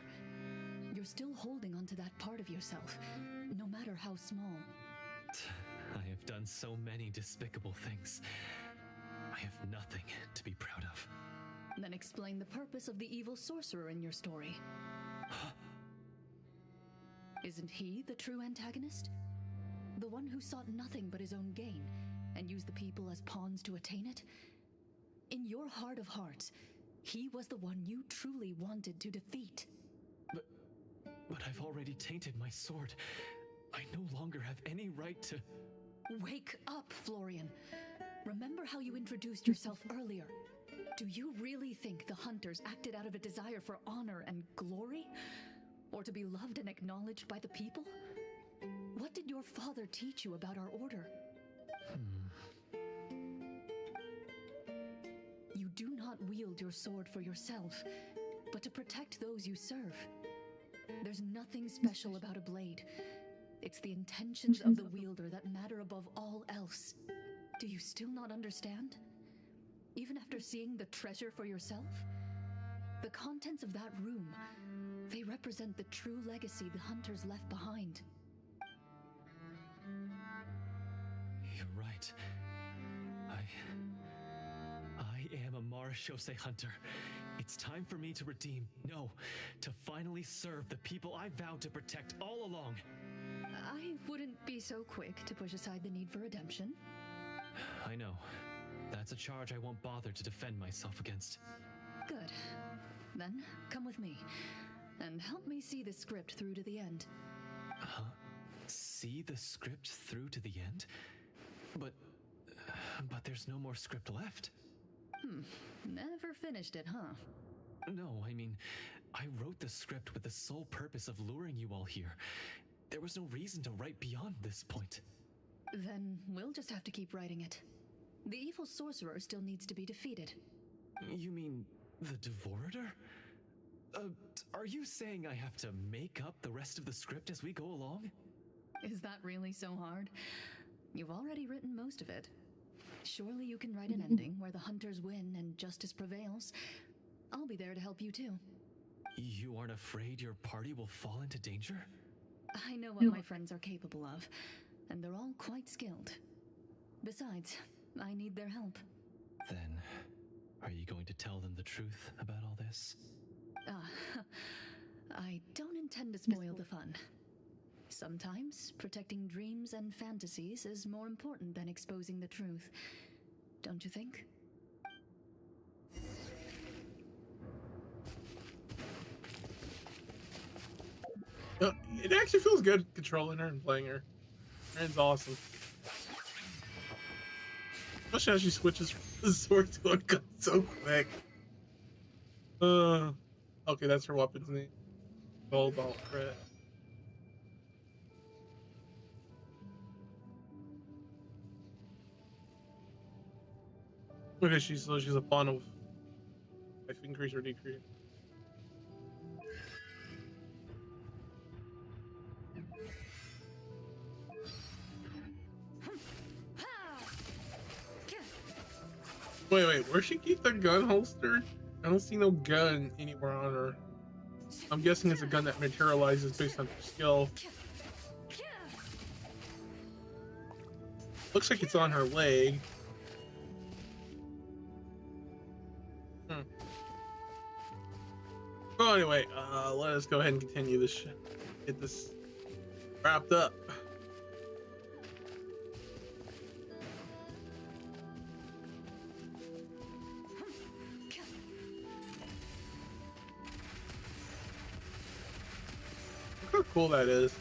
You're still holding onto that part of yourself, no matter how small. I have done so many despicable things. I have nothing to be proud of. Then explain the purpose of the evil sorcerer in your story. Isn't he the true antagonist? The one who sought nothing but his own gain, and use the people as pawns to attain it? In your heart of hearts, he was the one you truly wanted to defeat. But I've already tainted my sword. I no longer have any right to... Wake up, Florian. Remember how you introduced yourself earlier. Do you really think the hunters acted out of a desire for honor and glory? Or to be loved and acknowledged by the people? What did your father teach you about our order? You do not wield your sword for yourself, but to protect those you serve. There's nothing special about a blade. It's the intentions of the wielder that matter above all else. Do you still not understand? Even after seeing the treasure for yourself? The contents of that room, they represent the true legacy the hunters left behind. You're right. I am a Marashose hunter. It's time for me to redeem, no, to finally serve the people I vowed to protect all along. I wouldn't be so quick to push aside the need for redemption. I know. That's a charge I won't bother to defend myself against. Good. Then, come with me, and help me see the script through to the end. See the script through to the end? But there's no more script left. Never finished it, huh? No, I mean, I wrote the script with the sole purpose of luring you all here. There was no reason to write beyond this point. Then we'll just have to keep writing it. The evil sorcerer still needs to be defeated. You mean the Devorator? Are you saying I have to make up the rest of the script as we go along? Is that really so hard? You've already written most of it. Surely you can write an ending where the hunters win and justice prevails. I'll be there to help you too. You aren't afraid your party will fall into danger? I know what my friends are capable of, and they're all quite skilled. Besides, I need their help. Then, are you going to tell them the truth about all this? I don't intend to spoil the fun. Sometimes, protecting dreams and fantasies is more important than exposing the truth. Don't you think? It actually feels good controlling her and playing her. Erin's awesome. Especially as she switches from the sword to a gun so quick. Okay, that's her weapon's name. Gold ball crit. Okay, she's a pawn of life increase or decrease. Wait, where she keep the gun holster? I don't see no gun anywhere on her. I'm guessing it's a gun that materializes based on her skill. Looks like it's on her leg. Well, anyway, let us go ahead and continue this shit. Get this wrapped up. Look how cool that is.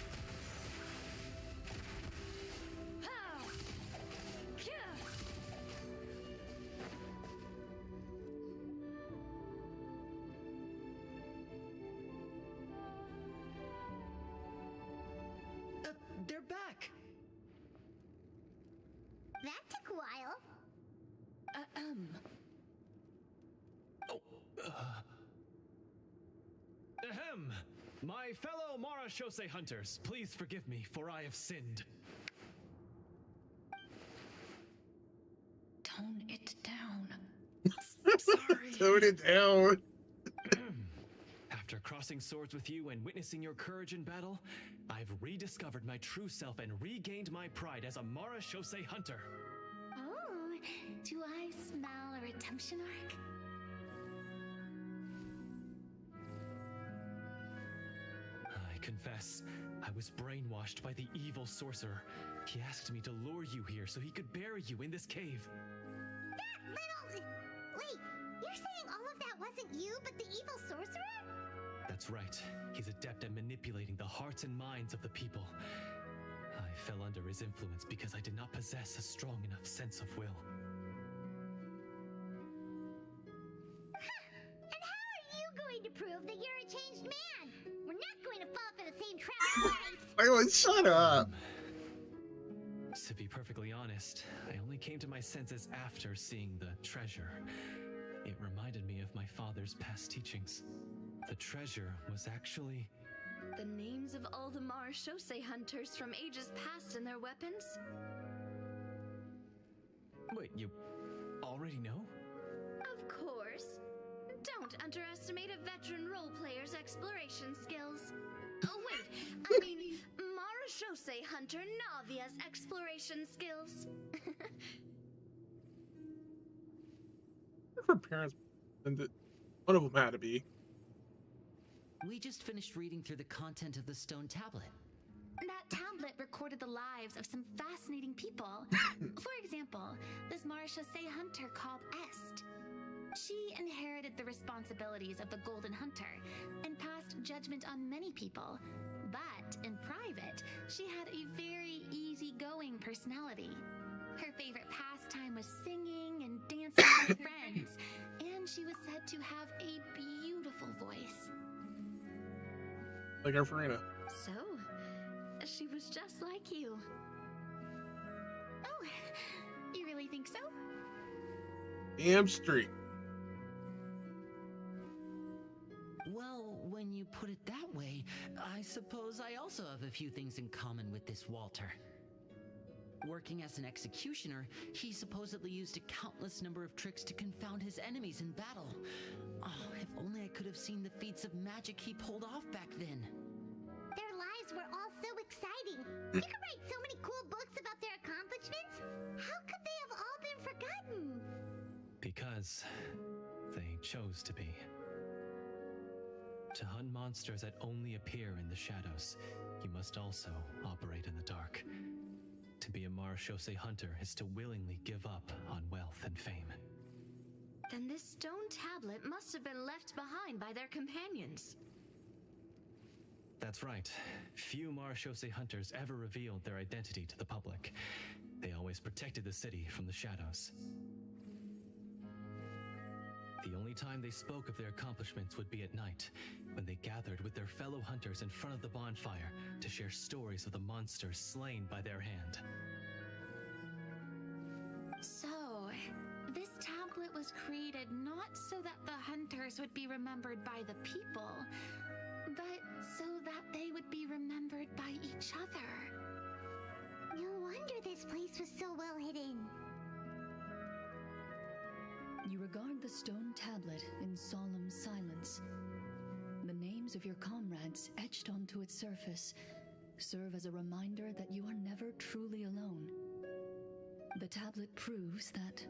They're back! That took a while. Ahem! My fellow Marashose hunters, please forgive me, for I have sinned. Tone it down. Sorry. Tone it down. After crossing swords with you and witnessing your courage in battle, I've rediscovered my true self and regained my pride as a Marashose hunter. Oh, do I smell a redemption arc? I confess. I was brainwashed by the evil sorcerer. He asked me to lure you here so he could bury you in this cave. That little... Wait, you're saying all of that wasn't you, but the evil sorcerer? That's right. He's adept at manipulating the hearts and minds of the people. I fell under his influence because I did not possess a strong enough sense of will. And how are you going to prove that you're a changed man? We're not going to fall for the same trap twice. Everyone, shut up. To be perfectly honest, I only came to my senses after seeing the treasure. It reminded me of my father's past teachings. The treasure was actually... The names of all the Marechaussee hunters from ages past and their weapons? Wait, you already know? Of course. Don't underestimate a veteran role player's exploration skills. Oh wait, I mean Marechaussee hunter Navia's exploration skills. Her parents, and one of them had to be. We just finished reading through the content of the stone tablet. That tablet recorded the lives of some fascinating people. For example, this Marechaussee hunter called Est. She inherited the responsibilities of the Golden Hunter and passed judgment on many people. But in private, she had a very easygoing personality. Her favorite pastime was singing and dancing with her friends, and she was said to have a beautiful voice. Like our Furina. So, she was just like you. Oh, you really think so? Damn straight. Well, when you put it that way, I suppose I also have a few things in common with this Walter. Working as an executioner, he supposedly used a countless number of tricks to confound his enemies in battle. Oh, if only I could have seen the feats of magic he pulled off back then. Their lives were all so exciting. You could write so many cool books about their accomplishments. How could they have all been forgotten? Because they chose to be. To hunt monsters that only appear in the shadows, you must also operate in the dark. To be a Marechaussee hunter is to willingly give up on wealth and fame. Then this stone tablet must have been left behind by their companions. That's right. Few Marechaussee hunters ever revealed their identity to the public. They always protected the city from the shadows. The only time they spoke of their accomplishments would be at night, when they gathered with their fellow hunters in front of the bonfire to share stories of the monsters slain by their hand. So, this tablet was created not so that the hunters would be remembered by the people, but so that they would be remembered by each other. No wonder this place was so well hidden. You regard the stone tablet in solemn silence. The names of your comrades etched onto its surface serve as a reminder that you are never truly alone. The tablet proves that,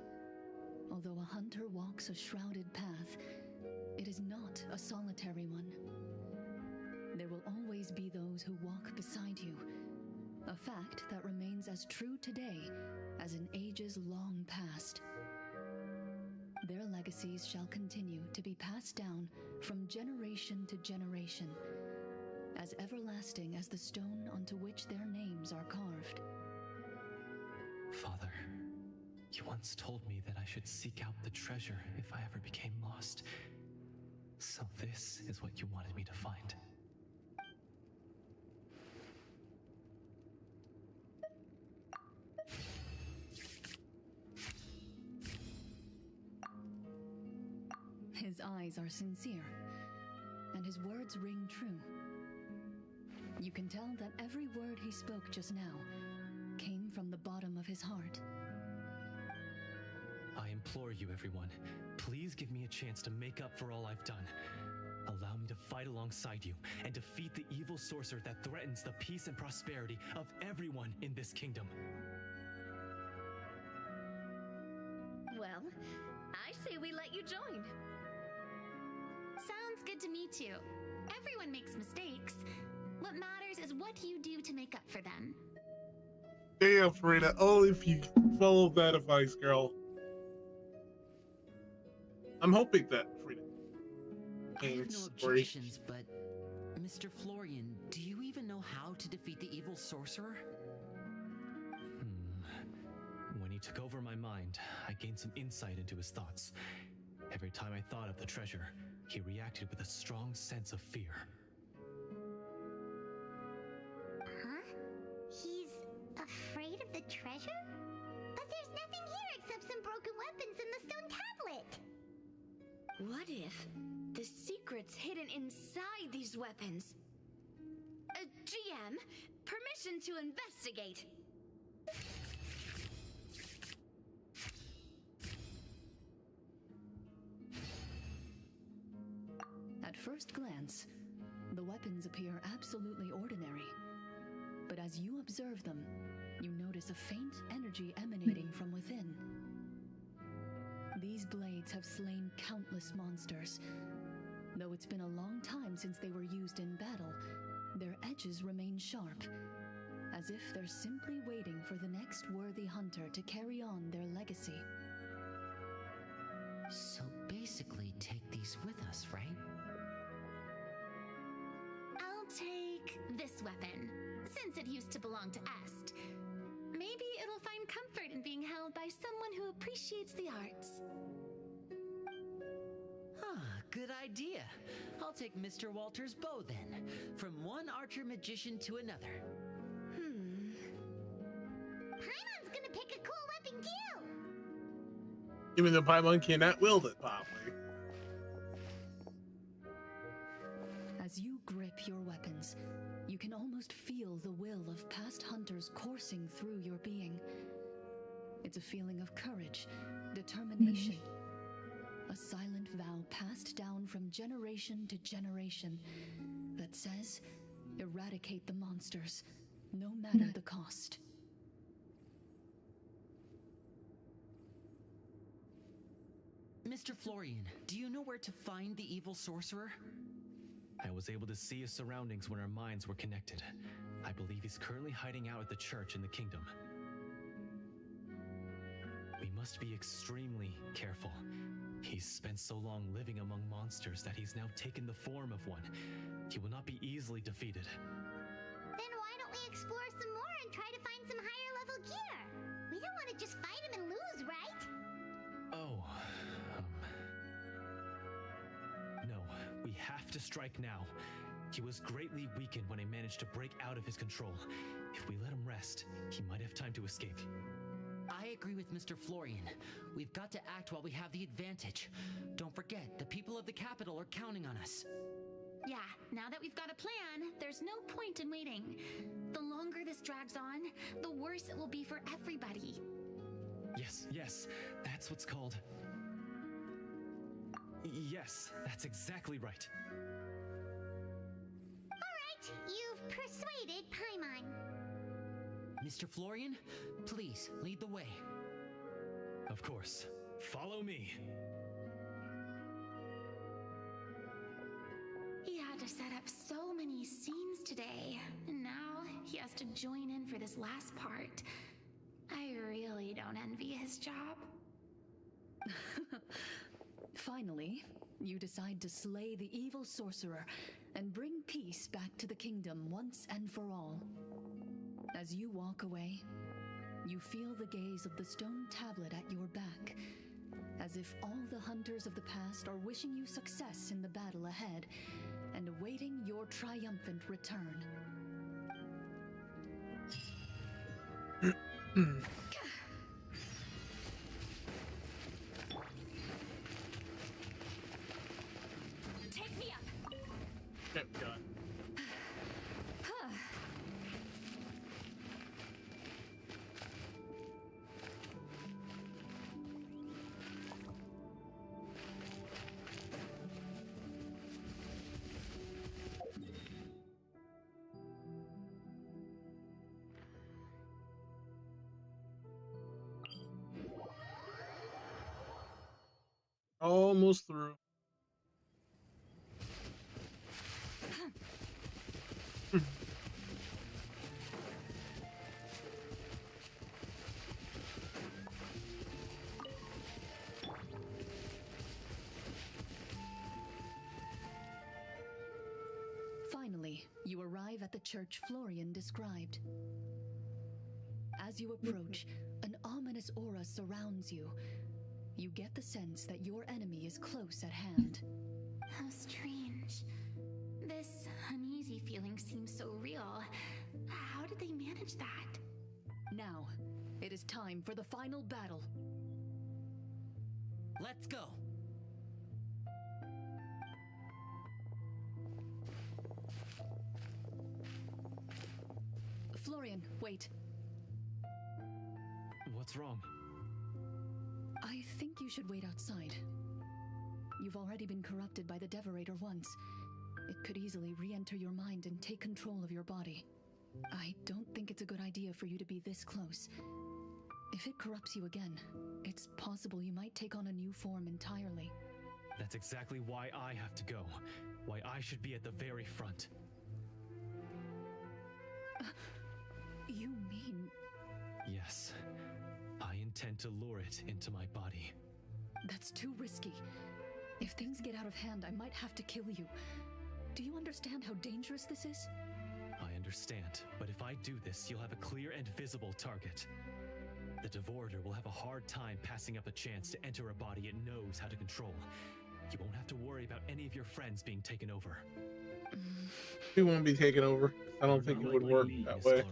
although a hunter walks a shrouded path, it is not a solitary one. There will always be those who walk beside you, a fact that remains as true today as in ages long past. Their legacies shall continue to be passed down from generation to generation, as everlasting as the stone onto which their names are carved. Father, you once told me that I should seek out the treasure if I ever became lost. So this is what you wanted me to find. His eyes are sincere, and his words ring true. You can tell that every word he spoke just now came from the bottom of his heart. I implore you, everyone, please give me a chance to make up for all I've done. Allow me to fight alongside you and defeat the evil sorcerer that threatens the peace and prosperity of everyone in this kingdom. Well, I say we let you join. Sounds good to me too. Everyone makes mistakes. What matters is what you do to make up for them. Damn, Furina, only if you follow that advice, girl. I'm hoping that Furina I have gains no story. objections, but Mr. Florian, do you even know how to defeat the evil sorcerer? When he took over my mind, I gained some insight into his thoughts. Every time I thought of the treasure, he reacted with a strong sense of fear. Huh? He's afraid of the treasure? But there's nothing here except some broken weapons and the stone tablet. What if the secret's hidden inside these weapons? GM, permission to investigate. At first glance, the weapons appear absolutely ordinary. But as you observe them, you notice a faint energy emanating from within. These blades have slain countless monsters. Though it's been a long time since they were used in battle, their edges remain sharp, as if they're simply waiting for the next worthy hunter to carry on their legacy. So basically, take these with us, right? I'll take this weapon, since it used to belong to Est. Maybe it'll find comfort in being held by someone who appreciates the arts. Good idea. I'll take Mr. Walter's bow then, from one archer magician to another. Paimon's gonna pick a cool weapon too! Even though Paimon cannot wield it, probably. As you grip your weapons, you can almost feel the will of past hunters coursing through your being. It's a feeling of courage, determination, a silent vow passed down from generation to generation that says, eradicate the monsters, no matter the cost. Mr. Florian, do you know where to find the evil sorcerer? I was able to see his surroundings when our minds were connected. I believe he's currently hiding out at the church in the kingdom. We must be extremely careful. He's spent so long living among monsters that he's now taken the form of one. He will not be easily defeated. Then why don't we explore some more and try to find some higher level gear? We don't want to just fight him and lose, right? Oh, no, we have to strike now. He was greatly weakened when I managed to break out of his control. If we let him rest, he might have time to escape. I agree with Mr. Florian. We've got to act while we have the advantage. Don't forget, the people of the capital are counting on us. Yeah, now that we've got a plan, there's no point in waiting. The longer this drags on, the worse it will be for everybody. Yes, that's what's called... Yes, that's exactly right. Alright, you've persuaded Paimon. Mr. Florian, please lead the way. Of course. Follow me. He had to set up so many scenes today, and now he has to join in for this last part. I really don't envy his job. Finally, you decide to slay the evil sorcerer and bring peace back to the kingdom once and for all. As you walk away, you feel the gaze of the stone tablet at your back, as if all the hunters of the past are wishing you success in the battle ahead and awaiting your triumphant return. Take me up. Okay, we got it. Almost through. Finally, you arrive at the church Florian described. As you approach, an ominous aura surrounds you. You get the sense that your enemy is close at hand. How strange. This uneasy feeling seems so real. How did they manage that? Now, it is time for the final battle. Let's go. Florian, wait. What's wrong? I think you should wait outside. You've already been corrupted by the Devorator once. It could easily re-enter your mind and take control of your body. I don't think it's a good idea for you to be this close. If it corrupts you again, it's possible you might take on a new form entirely. That's exactly why I have to go. Why I should be at the very front. You mean... Yes. I intend to lure it into my body. That's too risky. If things get out of hand, I might have to kill you. Do you understand how dangerous this is? I understand, but if I do this, you'll have a clear and visible target. The Devorator will have a hard time passing up a chance to enter a body it knows how to control. You won't have to worry about any of your friends being taken over. We won't be taken over. I don't think it would work that way.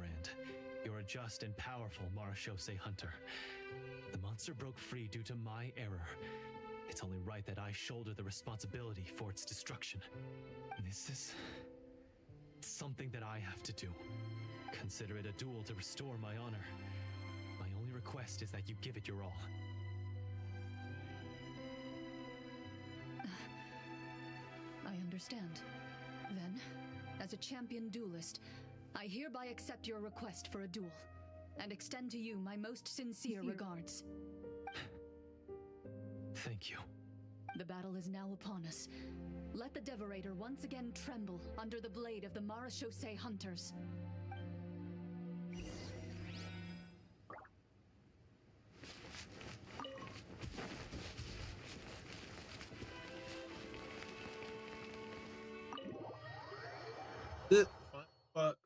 You're a just and powerful Marechaussee hunter. The monster broke free due to my error. It's only right that I shoulder the responsibility for its destruction. This is something that I have to do. Consider it a duel to restore my honor. My only request is that you give it your all. I understand. Then, as a champion duelist, I hereby accept your request for a duel, and extend to you my most sincere regards. Thank you. The battle is now upon us. Let the Devorator once again tremble under the blade of the Marechaussee hunters. Fuck.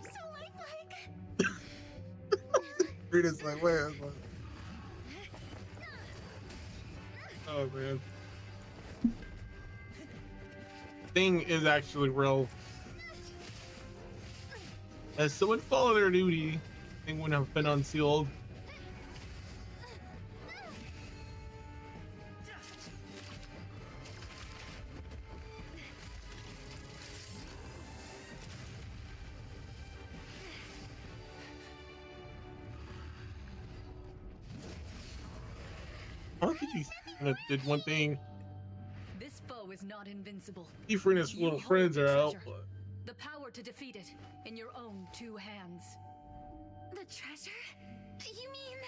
So lifelike. Rita's like, wait. I'm like, oh man. Thing is actually real. As someone follow their duty, thing wouldn't have been unsealed. I think he kind of did one thing. This foe is not invincible. He and his You little hold friends the are out. treasure. The power to defeat it in your own two hands. The treasure? You mean...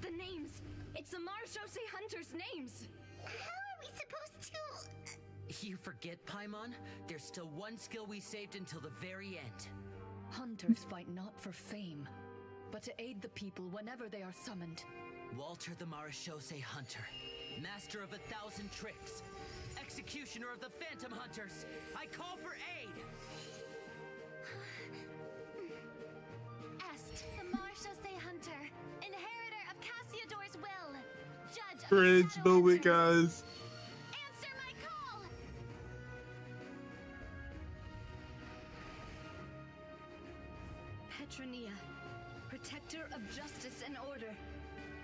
The names. It's the Marechaussee hunters' names. How are we supposed to... You forget, Paimon? There's still one skill we saved until the very end. Hunters fight not for fame, but to aid the people whenever they are summoned. Walter the Marechaussee Hunter, master of 1,000 tricks, executioner of the Phantom Hunters, I call for aid! Est, the Marechaussee hunter, inheritor of Cassiodor's will, judge of Cringe Shadow moment, Hunters. guys. Answer my call! Petronia, protector of justice and order.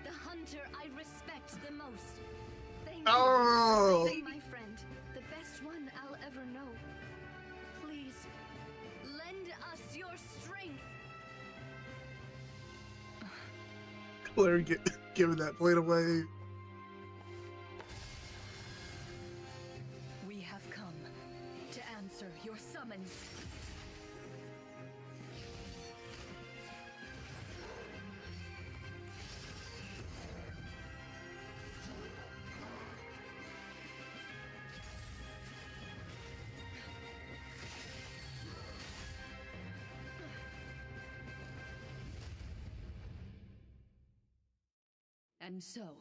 The hunter I respect the most. Thank you for saving my friend, the best one I'll ever know. Please, lend us your strength. Claire giving that plate away. We have come to answer your summons. And so,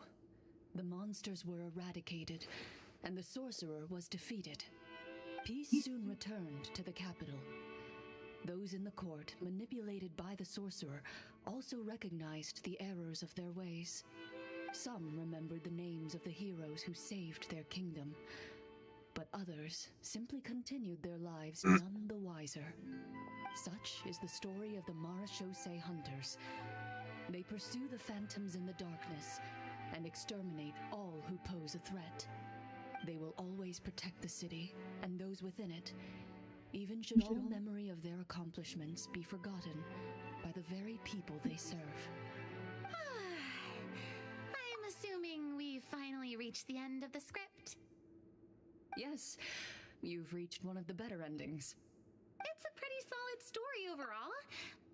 the monsters were eradicated, and the sorcerer was defeated. Peace soon returned to the capital. Those in the court, manipulated by the sorcerer, also recognized the errors of their ways. Some remembered the names of the heroes who saved their kingdom, but others simply continued their lives none the wiser. Such is the story of the Marechaussee Hunters. They pursue the phantoms in the darkness and exterminate all who pose a threat. They will always protect the city and those within it, even should all memory of their accomplishments be forgotten by the very people they serve. I'm assuming we've finally reached the end of the script. Yes, you've reached one of the better endings. It's a pretty solid story overall.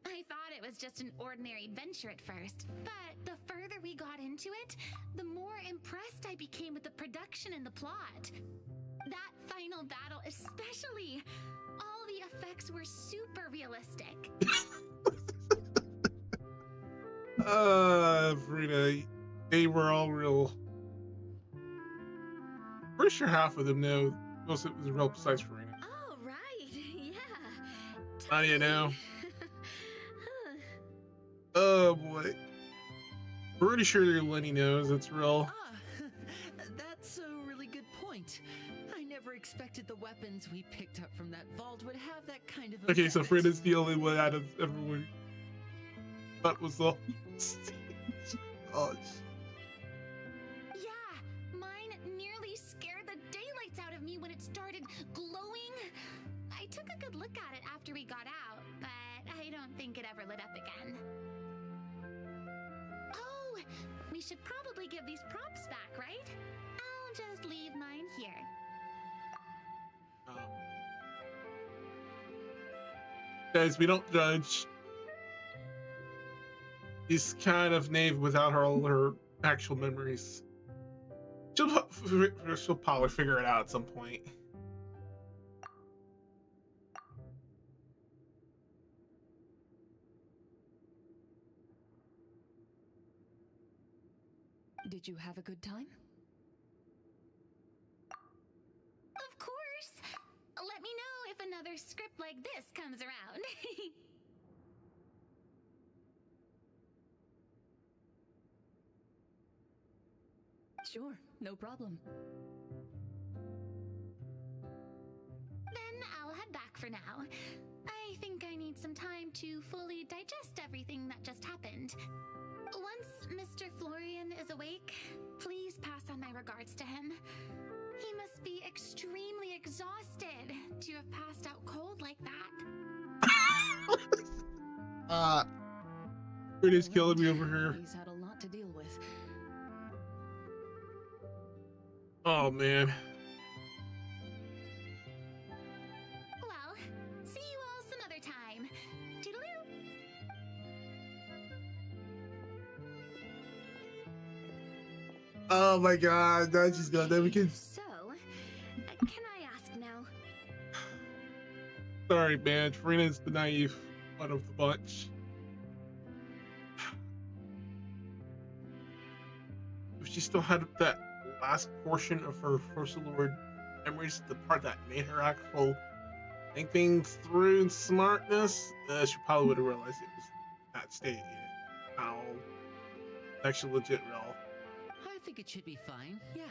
I thought it was just an ordinary adventure at first, but the further we got into it, the more impressed I became with the production and the plot. That final battle especially. All the effects were super realistic. Furina, they were all real. Pretty sure half of them know most of it was real besides Furina. Oh, right. Yeah. How do you know? Oh boy. Pretty sure Lenny knows it's real. That's a really good point. I never expected the weapons we picked up from that vault would have that kind of Okay, so effect. Furina's the only one out of everyone. That was all. Gosh. Yeah, mine nearly scared the daylights out of me when it started glowing. I took a good look at it after we got out, but I don't think it ever lit up again. Oh, we should probably give these props back, right? I'll just leave mine here. Guys, we don't judge. She's kind of naive without all her actual memories. She'll probably figure it out at some point. Did you have a good time? Of course! Let me know if another script like this comes around. Sure, no problem. Then I'll head back for now. I think I need some time to fully digest everything that just happened. Once Mr. Florian is awake, please pass on my regards to him. He must be extremely exhausted to have passed out cold like that. Furina's killing me over here. He's had a lot to deal with. Oh man. Well, see you all some other time. Toodaloo! Oh my god, now she's gone. Then we can. So, can I ask now? Sorry, man. Furina's the naive one of the bunch. If she still had that last portion of her First Lord memories, the part that made her actual think things through and smartness, she probably would have realized it was that state. How actually legit real. I think it should be fine, yeah.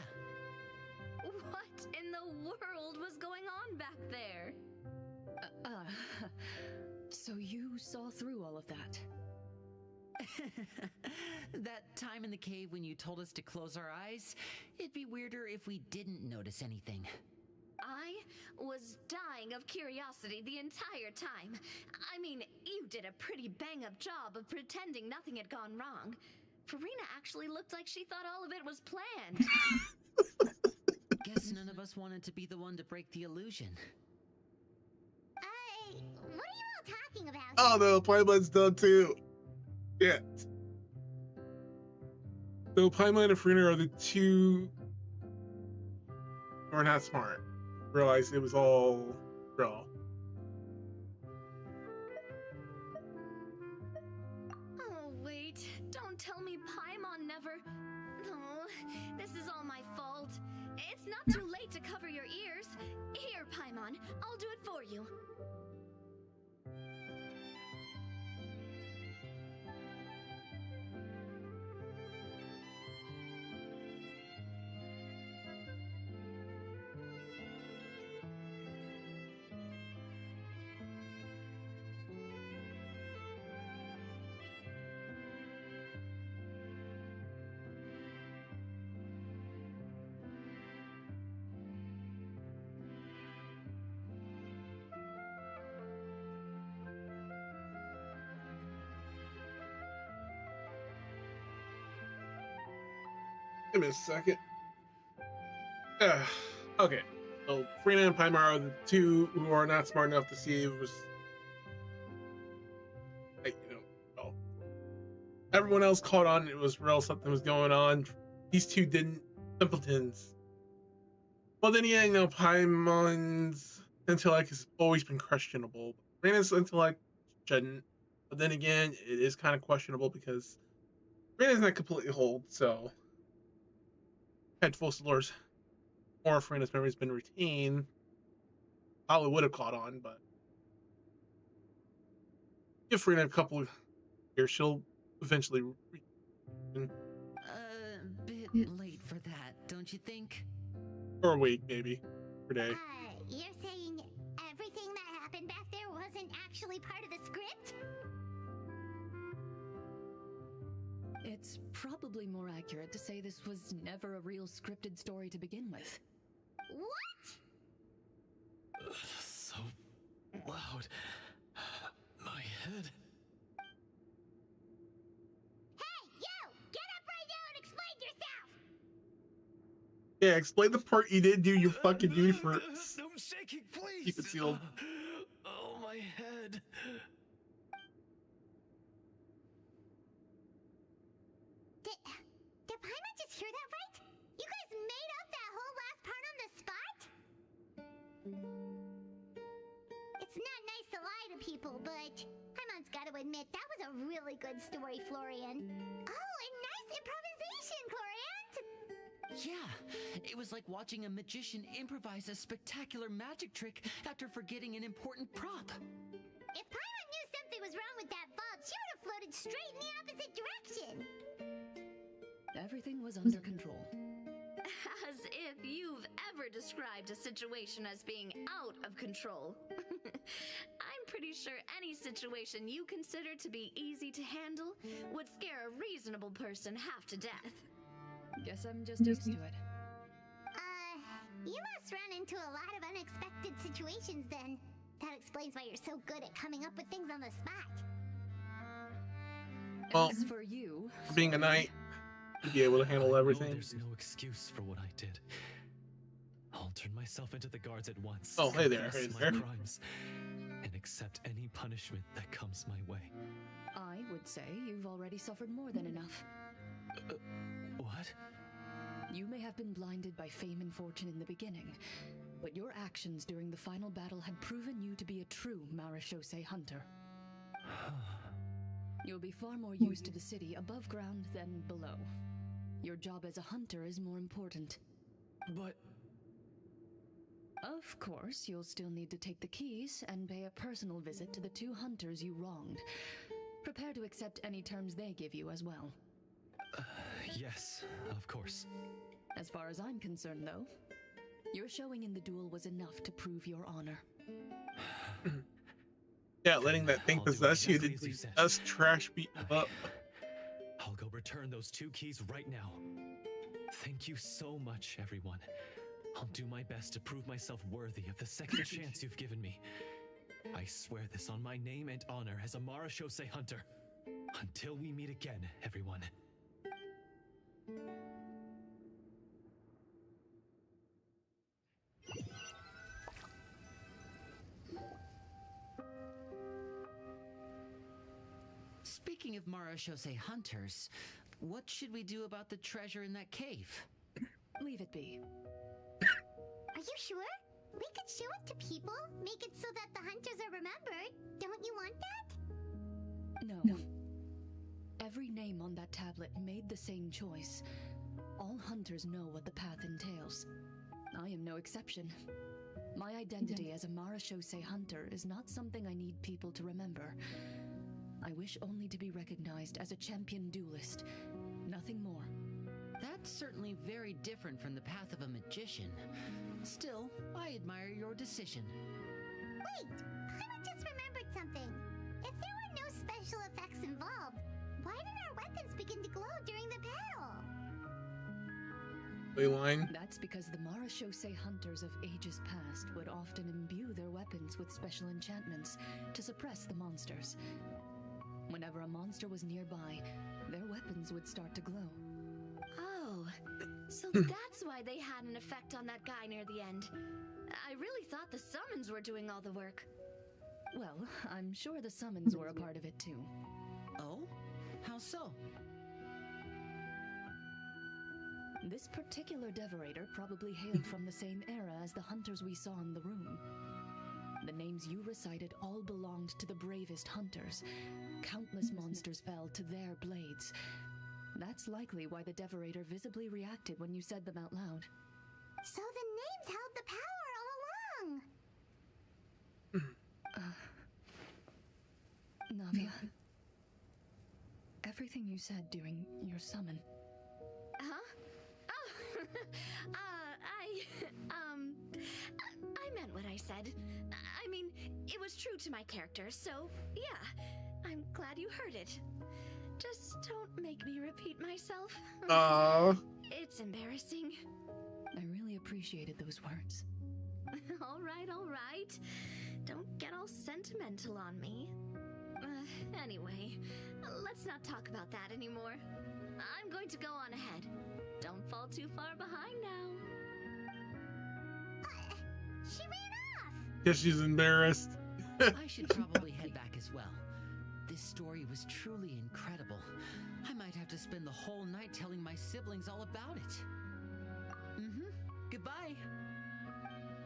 What in the world was going on back there? So you saw through all of that? That time in the cave when you told us to close our eyes, it'd be weirder if we didn't notice anything. I was dying of curiosity the entire time. I mean, you did a pretty bang-up job of pretending nothing had gone wrong. Furina actually looked like she thought all of it was planned. Guess none of us wanted to be the one to break the illusion. What are you all talking about? Oh no, Playman's done too. Yeah. So Playman and Furina are the two who are not smart. Realized it was all real. Oh, wait. Don't tell me Paimon never... Oh, this is all my fault. It's not too late to cover your ears. Here, Paimon, I'll do it for you. Give me a second. Okay, so Furina and Paimon are the two who are not smart enough to see it was, like, well, everyone else caught on. It was real. Something was going on. These two didn't. Simpletons. Well, then Paimon's intellect has always been questionable. Furina's intellect shouldn't. But then again, it is kind of questionable because Furina's not completely hold, so had Fossilor's or Furina's memory has been retained, probably would have caught on, but give Furina a couple of years, she'll eventually. A bit late for that, don't you think? Or a week, maybe, per day. You're saying everything that happened back there wasn't actually part of the script? It's probably more accurate to say this was never a real scripted story to begin with. What? So loud. My head. Hey, you! Get up right now and explain yourself! Yeah, explain the part you did do your fucking duty for. No shaking, please. Keep it sealed. Oh, my head. Did Paimon just hear that right? You guys made up that whole last part on the spot? It's not nice to lie to people, but Paimon's got to admit that was a really good story, Florian. Oh, and nice improvisation, Florian! Yeah, it was like watching a magician improvise a spectacular magic trick after forgetting an important prop. If Paimon knew something was wrong with that vault, she would have floated straight in the opposite direction. Everything was under control. As if you've ever described a situation as being out of control. I'm pretty sure any situation you consider to be easy to handle would scare a reasonable person half to death. Guess I'm just used to it. You must run into a lot of unexpected situations then. That explains why you're so good at coming up with things on the spot. Well, As for you, being a knight, to be able to handle everything. There's no excuse for what I did. I'll turn myself into the guards at once. Oh, hey there, confess hey my there. crimes, and accept any punishment that comes my way. I would say you've already suffered more than enough. What? You may have been blinded by fame and fortune in the beginning, but your actions during the final battle had proven you to be a true Marechaussee hunter. You'll be far more used to the city above ground than below. Your job as a hunter is more important. But... Of course, you'll still need to take the keys and pay a personal visit to the two hunters you wronged. Prepare to accept any terms they give you as well. Yes, of course. As far as I'm concerned, though, your showing in the duel was enough to prove your honor. Yeah, letting that thing I'll do possess you exactly did as you said. us trash beat up. I'll go return those 2 keys right now. Thank you so much, everyone. I'll do my best to prove myself worthy of the second chance you've given me. I swear this on my name and honor as a Marechaussee hunter. Until we meet again, everyone. Speaking of Marechaussee hunters, what should we do about the treasure in that cave? Leave it be. Are you sure? We could show it to people, make it so that the hunters are remembered. Don't you want that? No. Every name on that tablet made the same choice. All hunters know what the path entails. I am no exception. My identity as a Marachose hunter is not something I need people to remember. I wish only to be recognized as a champion duelist, nothing more. That's certainly very different from the path of a magician. Still, I admire your decision. Wait, I just remembered something. If there were no special effects involved, why did our weapons begin to glow during the battle? Line. That's because the Marachose hunters of ages past would often imbue their weapons with special enchantments to suppress the monsters. Whenever a monster was nearby, their weapons would start to glow. Oh, so that's why they had an effect on that guy near the end. I really thought the summons were doing all the work. Well, I'm sure the summons were a part of it too. Oh? How so? This particular Devorator probably hailed from the same era as the hunters we saw in the room. The names you recited all belonged to the bravest hunters. Countless monsters fell to their blades. That's likely why the Devorator visibly reacted when you said them out loud. So the names held the power all along! Navia, everything you said during your summon. Huh? Oh, I meant what I said. I mean, it was true to my character, so yeah, I'm glad you heard it. Just don't make me repeat myself. It's embarrassing. I really appreciated those words. All right. Don't get all sentimental on me. Anyway, let's not talk about that anymore. I'm going to go on ahead. Don't fall too far behind now. She ran off! Guess she's embarrassed. I should probably head back as well. This story was truly incredible. I might have to spend the whole night telling my siblings all about it. Goodbye.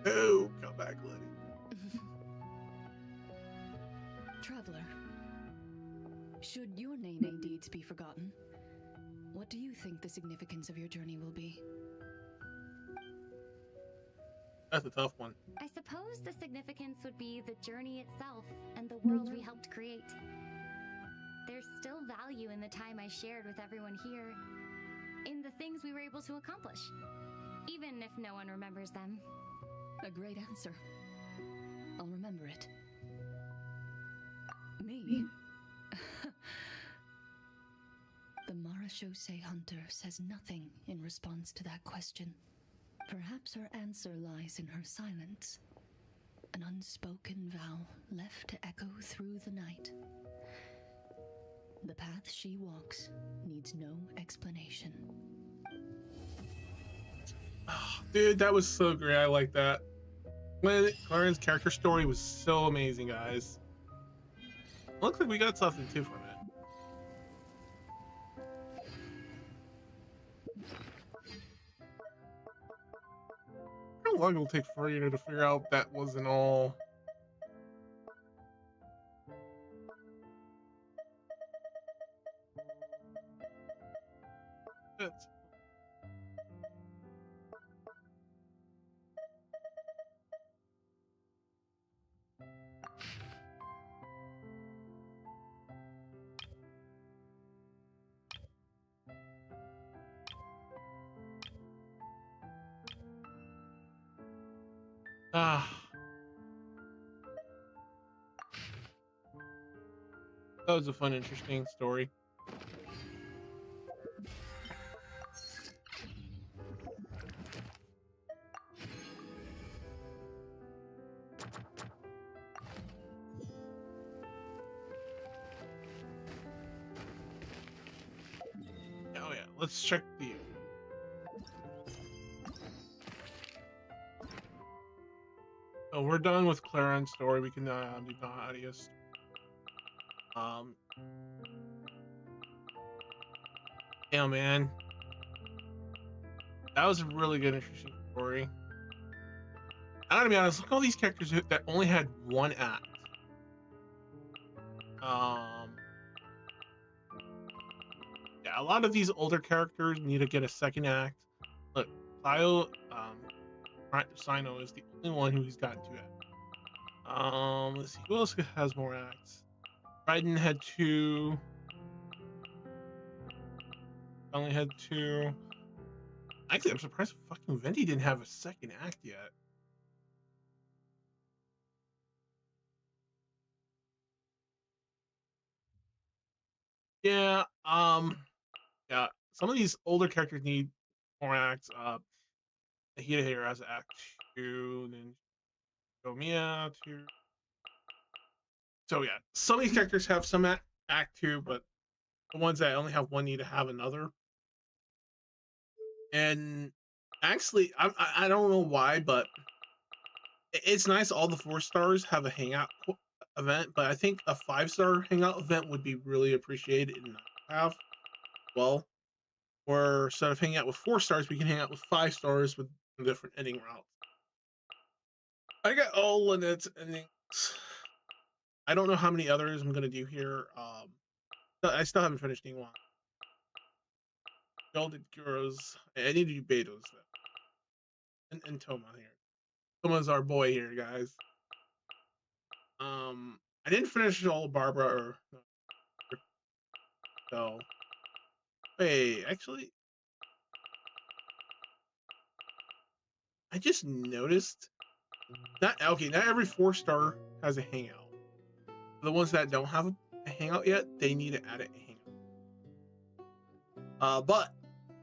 Oh, come back, lady. Traveler, should your name and deeds be forgotten, what do you think the significance of your journey will be? That's a tough one. I suppose the significance would be the journey itself and the world we helped create. There's still value in the time I shared with everyone here, in the things we were able to accomplish, even if no one remembers them. A great answer. I'll remember it. Me? The Marachose hunter says nothing in response to that question. Perhaps her answer lies in her silence. An unspoken vow left to echo through the night. The path she walks needs no explanation. Oh, dude, that was so great. I like that. Clarence's character story was so amazing, guys. Looks like we got something too from it. How long it'll take Furina to figure out that wasn't all? That's... That was a fun, interesting story. Oh yeah, let's check the... So we're done with Clarence's story. We can do Nadia's. Yeah, man. That was a really good, interesting story. I gotta be honest, look at all these characters that only had one act. yeah, a lot of these older characters need to get a second act. Look, Sino, Sino is the only one who's gotten 2 acts. Let's see, who else has more acts? Raiden had 2. Only had 2. Actually, I'm surprised fucking Venti didn't have a second act yet. Yeah, yeah. Some of these older characters need more acts. Hida here has act 2, then Gomiya 2. So yeah, some of these characters have some act 2, but the ones that only have 1 need to have another. And actually, I don't know why, but it's nice all the 4 stars have a hangout event, but I think a 5-star hangout event would be really appreciated and have. Well, or instead of hanging out with 4 stars, we can hang out with 5 stars with different ending routes. I got all Lynette's endings. I don't know how many others I'm gonna do here. I still haven't finished Ningguang. Golden Girls. I need to do Betos though. And Toma here. Toma's our boy here, guys. I didn't finish all Barbara or so. Wait, actually, I just noticed not every 4-star has a hangout. The ones that don't have a hangout yet, they need to add a hangout. But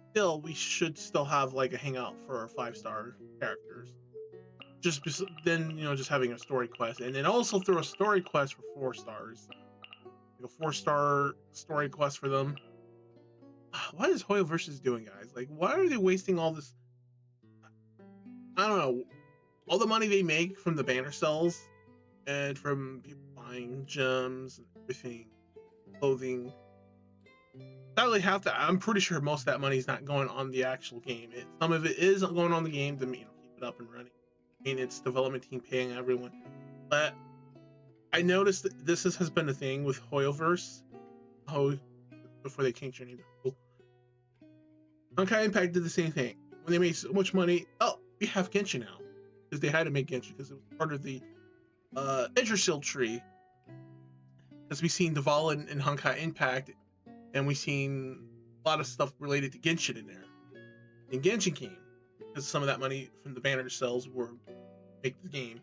still, we should still have like a hangout for our 5-star characters. Just then, just having a story quest, and then also throw a story quest for 4 stars, like a 4-star story quest for them. What is Hoyo Versus doing, guys? Like, why are they wasting all this? I don't know. All the money they make from the banner sales and from people buying gems and everything, clothing. Not really half that. I'm pretty sure most of that money is not going on the actual game. Some of it is going on the game to keep it up and running. I mean, it's development team paying everyone. But I noticed that this has been a thing with Hoyoverse. Before they changed their name to Honkai Impact did the same thing. When they made so much money, we have Genshin now. Because they had to make Genshin because it was part of the Yggdrasil tree. Because we've seen Deval and Honkai Impact, and we've seen a lot of stuff related to Genshin in there. And Genshin came because some of that money from the banner sales were make the game.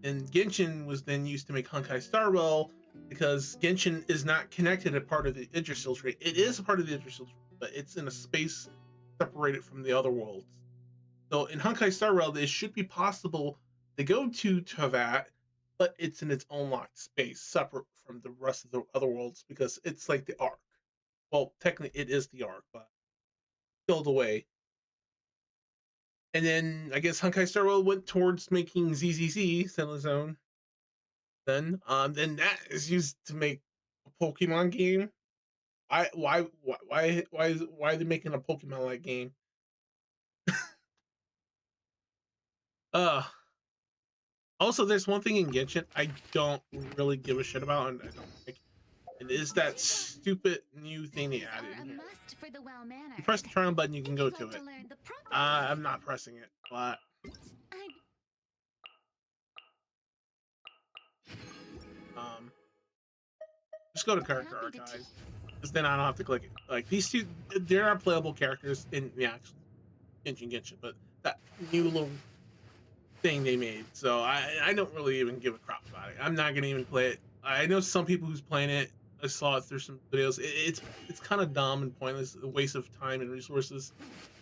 And Genshin was then used to make Honkai Star Rail because Genshin is not connected to part of the Yggdrasil tree. It is a part of the Yggdrasil tree, but it's in a space separated from the other worlds. So in Honkai Star Rail, it should be possible to go to that, but it's in its own locked space, separate from the rest of the other worlds, because it's like the Ark. Well, technically it is the Ark, but still the way. And then I guess Honkai Star Rail went towards making ZZZ, Zenless Zone. Then that is used to make a Pokemon game. Why are they making a Pokemon like game? Also, there's one thing in Genshin I don't really give a shit about, and I don't like. It is that stupid new thing they added in here. You press the triangle button, you can go to it. I'm not pressing it, but just go to character archives, because then I don't have to click it. Like these two, there are playable characters in the actual Genshin, but that new little thing they made, so I don't really even give a crap about it. I'm not gonna even play it. I know some people who's playing it. I saw it through some videos. It's kind of dumb and pointless, a waste of time and resources.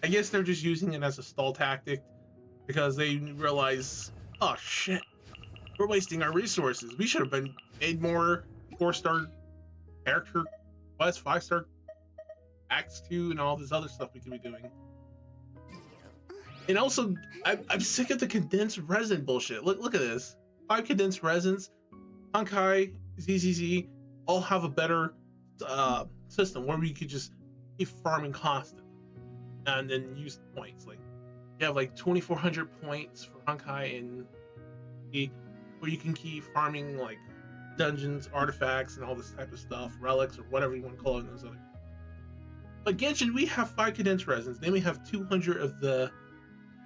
I guess they're just using it as a stall tactic because they realize, oh shit, we're wasting our resources. We should have made more 4-star character quests, 5-star acts 2, and all this other stuff we could be doing. And also, I'm sick of the condensed resin bullshit. Look at this. 5 condensed resins, Honkai, ZZZ, all have a better system where we could just keep farming constantly and then use the points. Like you have like 2,400 points for Honkai and where you can keep farming like dungeons, artifacts, and all this type of stuff, relics or whatever you want to call it in those other. But Genshin, we have 5 condensed resins. Then we have 200 of the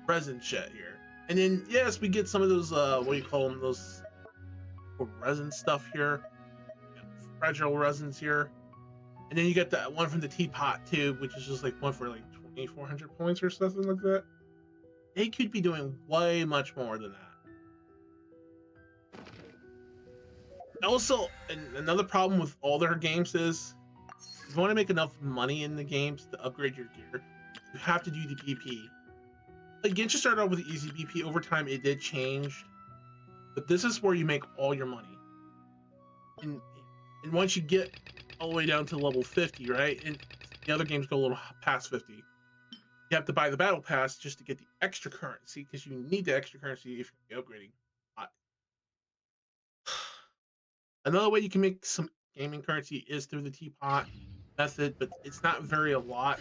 resin shit here. And then, yes, we get some of those, what do you call them? Those resin stuff here. Fragile resins here. And then you get that one from the teapot too, which is just like one for like 2,400 points or something like that. They could be doing way much more than that. Also, another problem with all their games is, if you want to make enough money in the games to upgrade your gear, you have to do the BP. Like Genshin started off with the easy BP. Over time, it did change, but this is where you make all your money. And once you get all the way down to level 50, right? And the other games go a little past 50. You have to buy the battle pass just to get the extra currency, because you need the extra currency if you're upgrading. Another way you can make some gaming currency is through the teapot method, but it's not very a lot.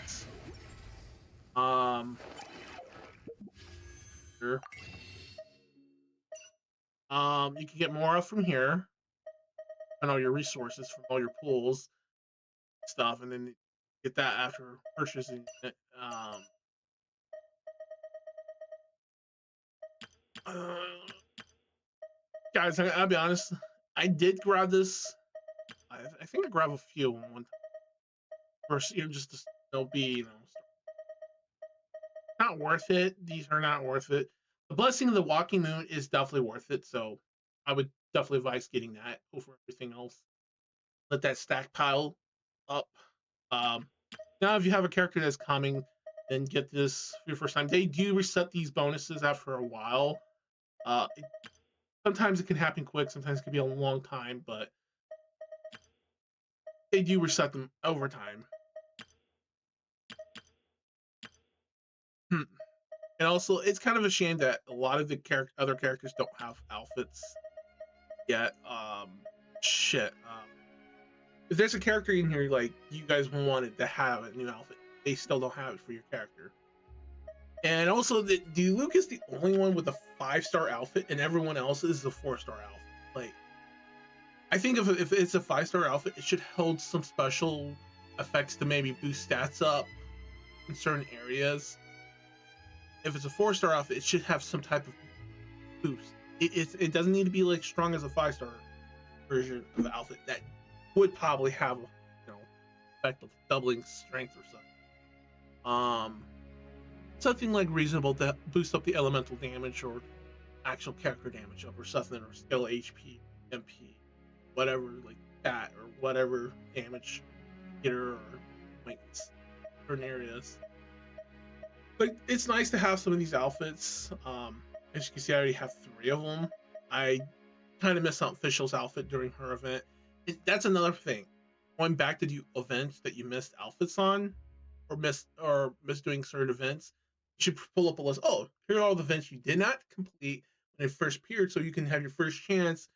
Sure. You can get more from here, and all your resources from all your pools, stuff, and then get that after purchasing it. Guys, I'll be honest. I did grab this. I think I grabbed a few one time. First, just to be, not worth it. These are not worth it. The Blessing of the Walking Moon is definitely worth it, so I would definitely advise getting that over everything else. Let that stack pile up. Now, if you have a character that's coming, then get this for your first time. They do reset these bonuses after a while. Sometimes it can happen quick, sometimes it can be a long time, but they do reset them over time. And also, it's kind of a shame that a lot of the other characters don't have outfits yet. If there's a character in here like you guys wanted to have a new outfit, they still don't have it for your character. And also, Luke is the only one with a 5-star outfit, and everyone else is a 4-star outfit. Like, I think if it's a 5-star outfit, it should hold some special effects to maybe boost stats up in certain areas. If it's a 4-star outfit, it should have some type of boost. It doesn't need to be like strong as a 5-star version of the outfit. That would probably have, effect of doubling strength or something. Something like reasonable to boost up the elemental damage or actual character damage up or something, or skill HP, MP, whatever, like that, or whatever damage hitter or points certain areas. Like, it's nice to have some of these outfits. As you can see, I already have 3 of them. I kind of missed out Official's outfit during her event. That's another thing. Going back to do events that you missed outfits on, or missed doing certain events, you should pull up a list. Oh, here are all the events you did not complete when it first appeared, so you can have your first chance,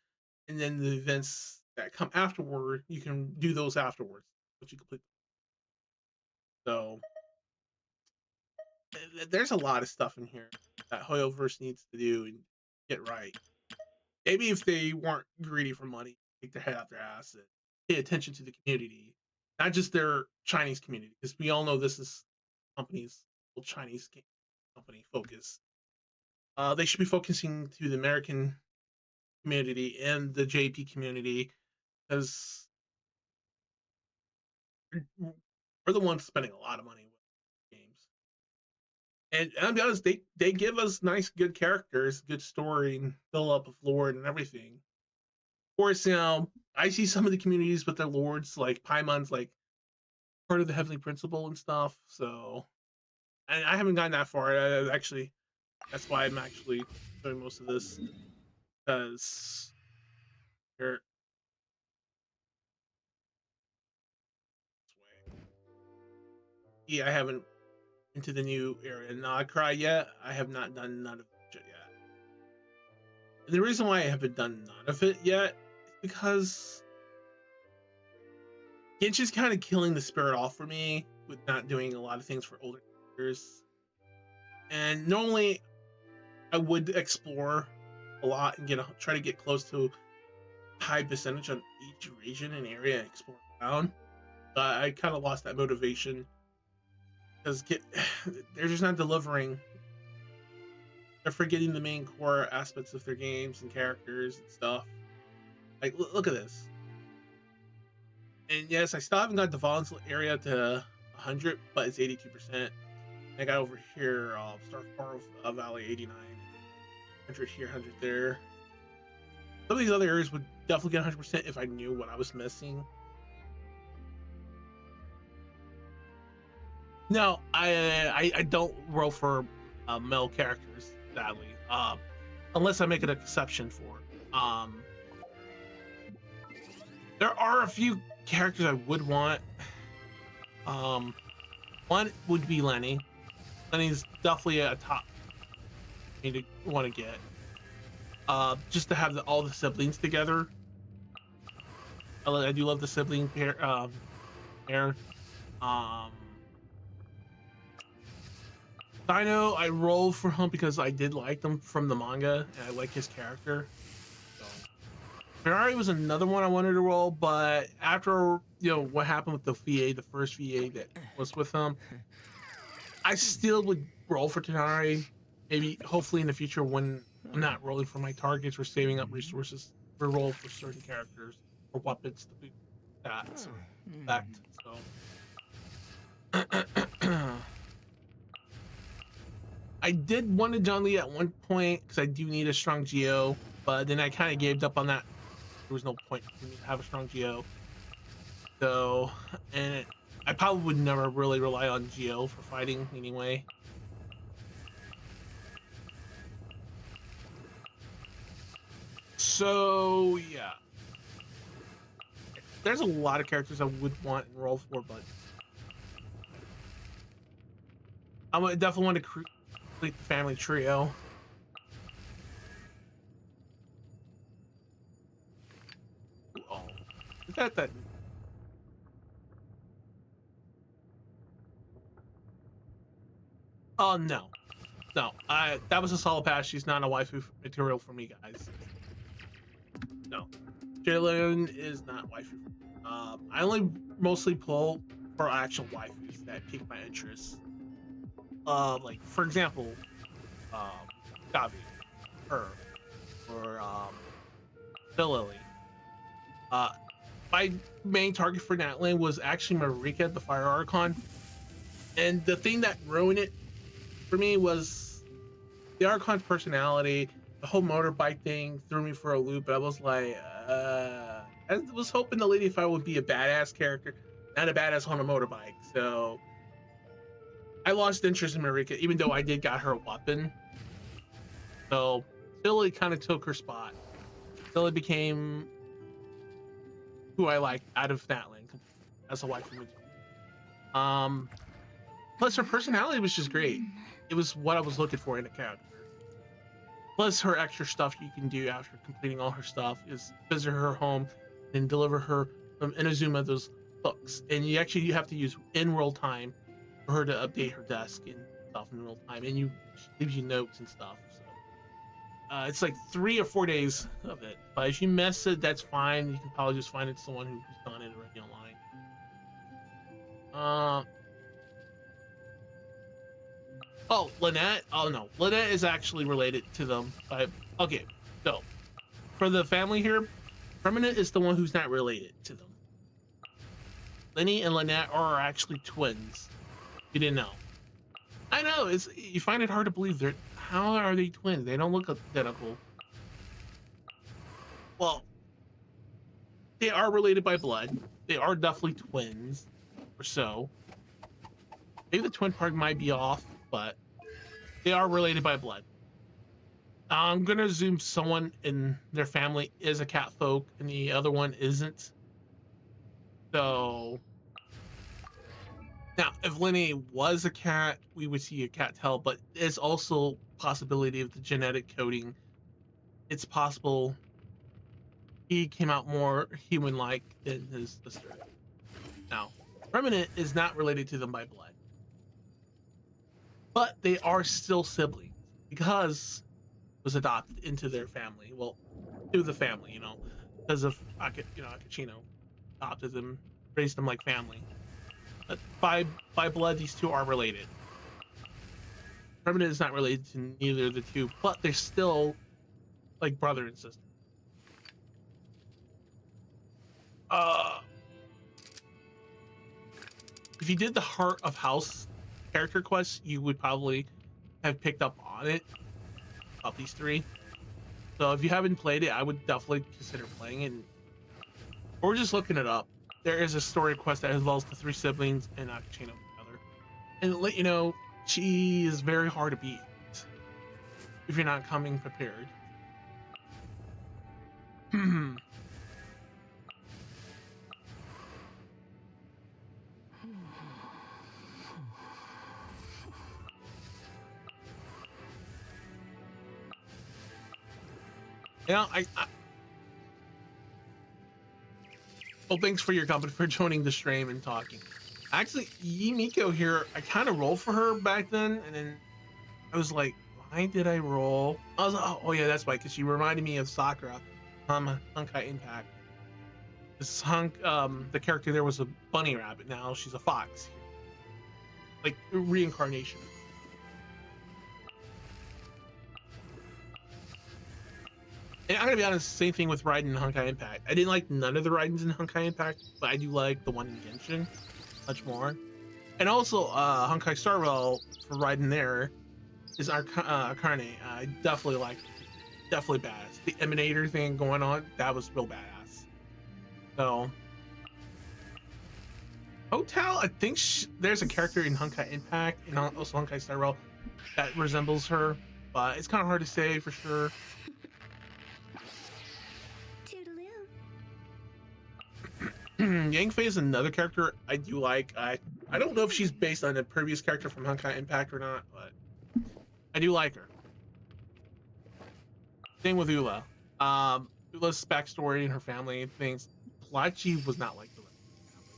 and then the events that come afterward, you can do those afterwards, once you complete. So there's a lot of stuff in here that Hoyoverse needs to do and get right. Maybe if they weren't greedy for money, take their head out their ass and pay attention to the community, not just their Chinese community, because we all know this is company's Chinese company focus. They should be focusing to the American community and the JP community, because we're the ones spending a lot of money with games. And I'll be honest, they give us nice, good characters, good story, and fill up of lore and everything. Of course, I see some of the communities with their lords, like Paimon's like part of the Heavenly Principle and stuff. So, and I haven't gotten that far. That's why I'm actually doing most of this, because I haven't into the new area Nagcry yet. I have not done none of it yet. And the reason why I haven't done none of it yet is because Genshin's kind of killing the spirit off for me with not doing a lot of things for older characters. And normally I would explore a lot and try to get close to high percentage on each region and area and explore around. But I kind of lost that motivation because they're just not delivering. They're forgetting the main core aspects of their games and characters and stuff. Like, look at this. And yes, I still haven't got the violence area to 100, but it's 82%. I got over here, Star Valley 89, 100 here, 100 there. Some of these other areas would definitely get 100% if I knew what I was missing. No, I don't roll for male characters, sadly, unless I make an exception for it. There are a few characters I would want. One would be Lenny. Lenny's definitely a top you need to want to get. Just to have all the siblings together. I do love the sibling pair. Dino, I rolled for him because I did like them from the manga and I like his character. So. Ferrari was another one I wanted to roll, but after what happened with the VA, the first VA that was with him, I still would roll for Tanari. Maybe, hopefully, in the future when I'm not rolling for my targets or saving up resources for roll for certain characters or weapons to be stats or effect. So. I did want to John Lee at one point because I do need a strong Geo, but then I kind of gave up on that. There was no point for me to have a strong Geo. So, and I probably would never really rely on Geo for fighting anyway. So, yeah. There's a lot of characters I would want and roll for, but I would definitely want to complete the family trio. Oh, is that? Oh no, that was a solid pass. She's not a waifu material for me, guys. No, Jalen is not waifu. I only mostly pull for actual waifus that pique my interest. Like for example, Gavi, her, or Lily. My main target for Natlan was actually Marika, the Fire Archon, and the thing that ruined it for me was the Archon's personality. The whole motorbike thing threw me for a loop. I was like, I was hoping the Lady Fire would be a badass character, not a badass on a motorbike. So I lost interest in Marika, even though I did got her a weapon. So Billy kind of took her spot. Billy became who I like out of Natlan as a wife. Plus her personality was just great. It was what I was looking for in a character. Plus her extra stuff you can do after completing all her stuff is visit her home and deliver her from Inazuma those books. And you have to use in-world time for her to update her desk and stuff in real time. And she leaves you notes and stuff. So it's like 3 or 4 days of it. But if you miss it, that's fine. You can probably just find it someone who's done it already online. Oh, Lynette? Oh, no. Lynette is actually related to them. Okay, so for the family here, Permanent is the one who's not related to them. Lenny and Lynette are actually twins. You didn't know. I know, you find it hard to believe. How are they twins? They don't look identical. Well, they are related by blood. They are definitely twins, or so. Maybe the twin part might be off, but they are related by blood. I'm gonna assume someone in their family is a cat folk and the other one isn't. So now, if Lenny was a cat, we would see a cat tail, but there's also possibility of the genetic coding. It's possible he came out more human-like than his sister. Now, Permanent is not related to them by blood. But they are still siblings because it was adopted into their family. Well, to the family, because of Akachino adopted them, raised them like family. by blood, these two are related. Permanent is not related to neither of the two, but they're still like brother and sister. If you did the Heart of House character quest, you would probably have picked up on it about these three. So if you haven't played it, I would definitely consider playing it, or just looking it up. There is a story quest that involves the three siblings and a chain of together, and to let you know, she is very hard to beat if you're not coming prepared. Yeah, well, thanks for your company for joining the stream and talking. Actually, Yimiko here, I kind of rolled for her back then, and then I was like, why did I roll? I was like, oh yeah, that's why, because she reminded me of Sakura, Honkai Impact. This the character there was a bunny rabbit. Now she's a fox, like reincarnation. And I'm gonna be honest, same thing with Raiden in Honkai Impact. I didn't like none of the Raidens in Honkai Impact, but I do like the one in Genshin much more. And also, Honkai Star Rail for Raiden there is Arcane. I definitely like it. Definitely badass. The Emanator thing going on, that was real badass. So, Hotel, I think there's a character in Honkai Impact and also Honkai Star Rail that resembles her, but it's kind of hard to say for sure. Yangfei is another character I do like. I don't know if she's based on a previous character from Honkai Impact or not, but I do like her. Same with Ula. Ula's backstory and her family and things. Plachi was not like the rest of the family.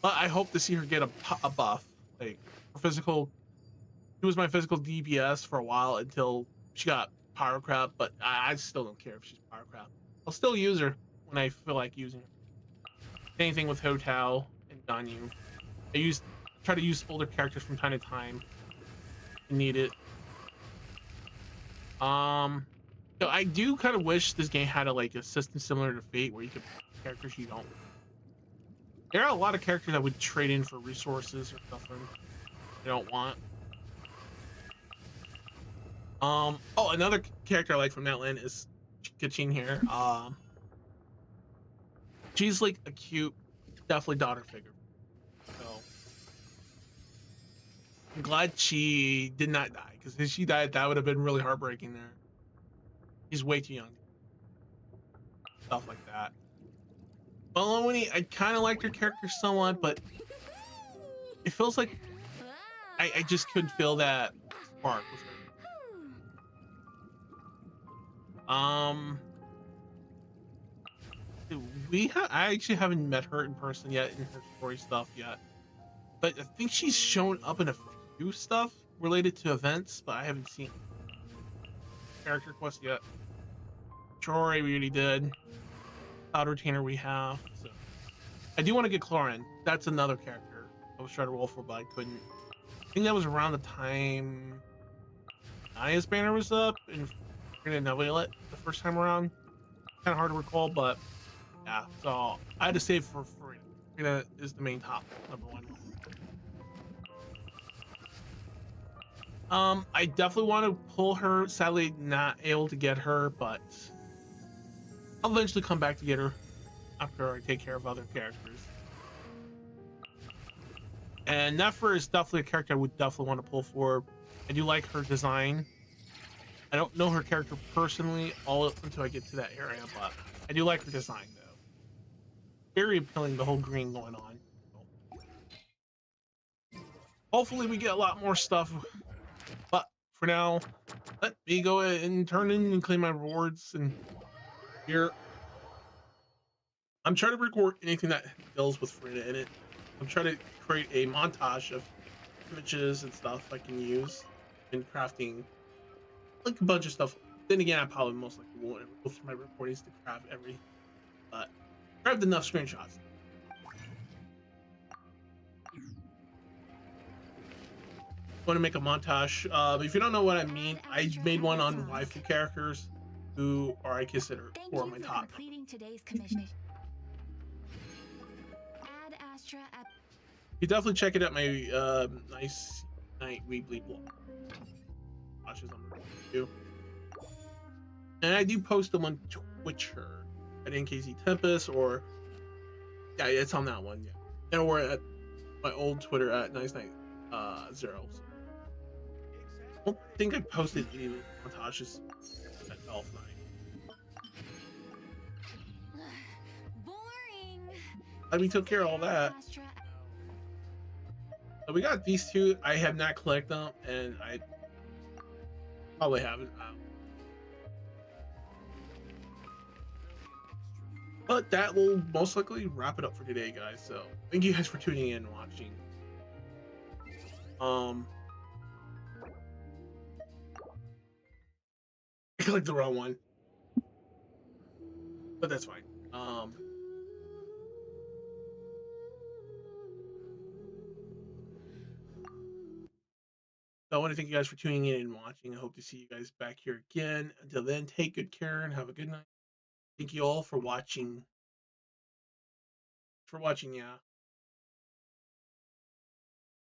But I hope to see her get a buff. Like her physical. She was my physical DPS for a while until she got Power Crab, but I still don't care if she's Power Crab. I'll still use her when I feel like using her. Same thing with Hotel and Ganyu. I try to use older characters from time to time. I need it. So I do kind of wish this game had a system similar to Fate where you could pick characters you don't. There are a lot of characters that would trade in for resources or stuff you don't want. Oh, another character I like from that land is Kachin here. She's like a cute, definitely daughter figure. So I'm glad she did not die, because if she died, that would have been really heartbreaking there. She's way too young. Stuff like that. Maloney, I kind of liked her character somewhat, but it feels like I just couldn't feel that spark with her. I actually haven't met her in person yet in her story stuff yet, but I think she's shown up in a few stuff related to events, but I haven't seen character quest yet. Jory we already did. Cloud Retainer we have. So I do want to get Clorin. That's another character I was trying to roll for, but I couldn't. I think that was around the time Naya's banner was up and Furina Nevilet the first time around. Kind of hard to recall, but yeah. So I had to save for Furina. Furina is the main top number one. I definitely want to pull her. Sadly, not able to get her, but I'll eventually come back to get her after I take care of other characters. And Nefer is definitely a character I would definitely want to pull for. I do like her design. I don't know her character personally all until I get to that area, but I do like her design though. Very appealing, the whole green going on. Hopefully we get a lot more stuff. But for now, let me go ahead and turn in and claim my rewards. And here, I'm trying to record anything that deals with Furina in it. I'm trying to create a montage of images and stuff I can use in crafting, like a bunch of stuff. Then again, I probably most likely won't ever go through my recordings to craft every, but grabbed enough screenshots. want to make a montage. If you don't know what I mean, I made one on waifu characters who are I consider four of my top. Completing today's commission. Add Astra at You definitely check it at my Nice Night Weebly blog. Watches on review. And I do post them on Twitter at NKZ Tempest, or yeah, it's on that one, yeah. And or at my old Twitter at NifesKnightZero. So I don't think I posted any montages at Velfe Night. boring. We took care of all that. Astra So we got these two. I have not collected them, and I probably haven't. But that will most likely wrap it up for today, guys. So thank you guys for tuning in and watching. I clicked the wrong one, but that's fine. So I want to thank you guys for tuning in and watching. I hope to see you guys back here again. Until then, take good care and have a good night. Thank you all for watching. Yeah.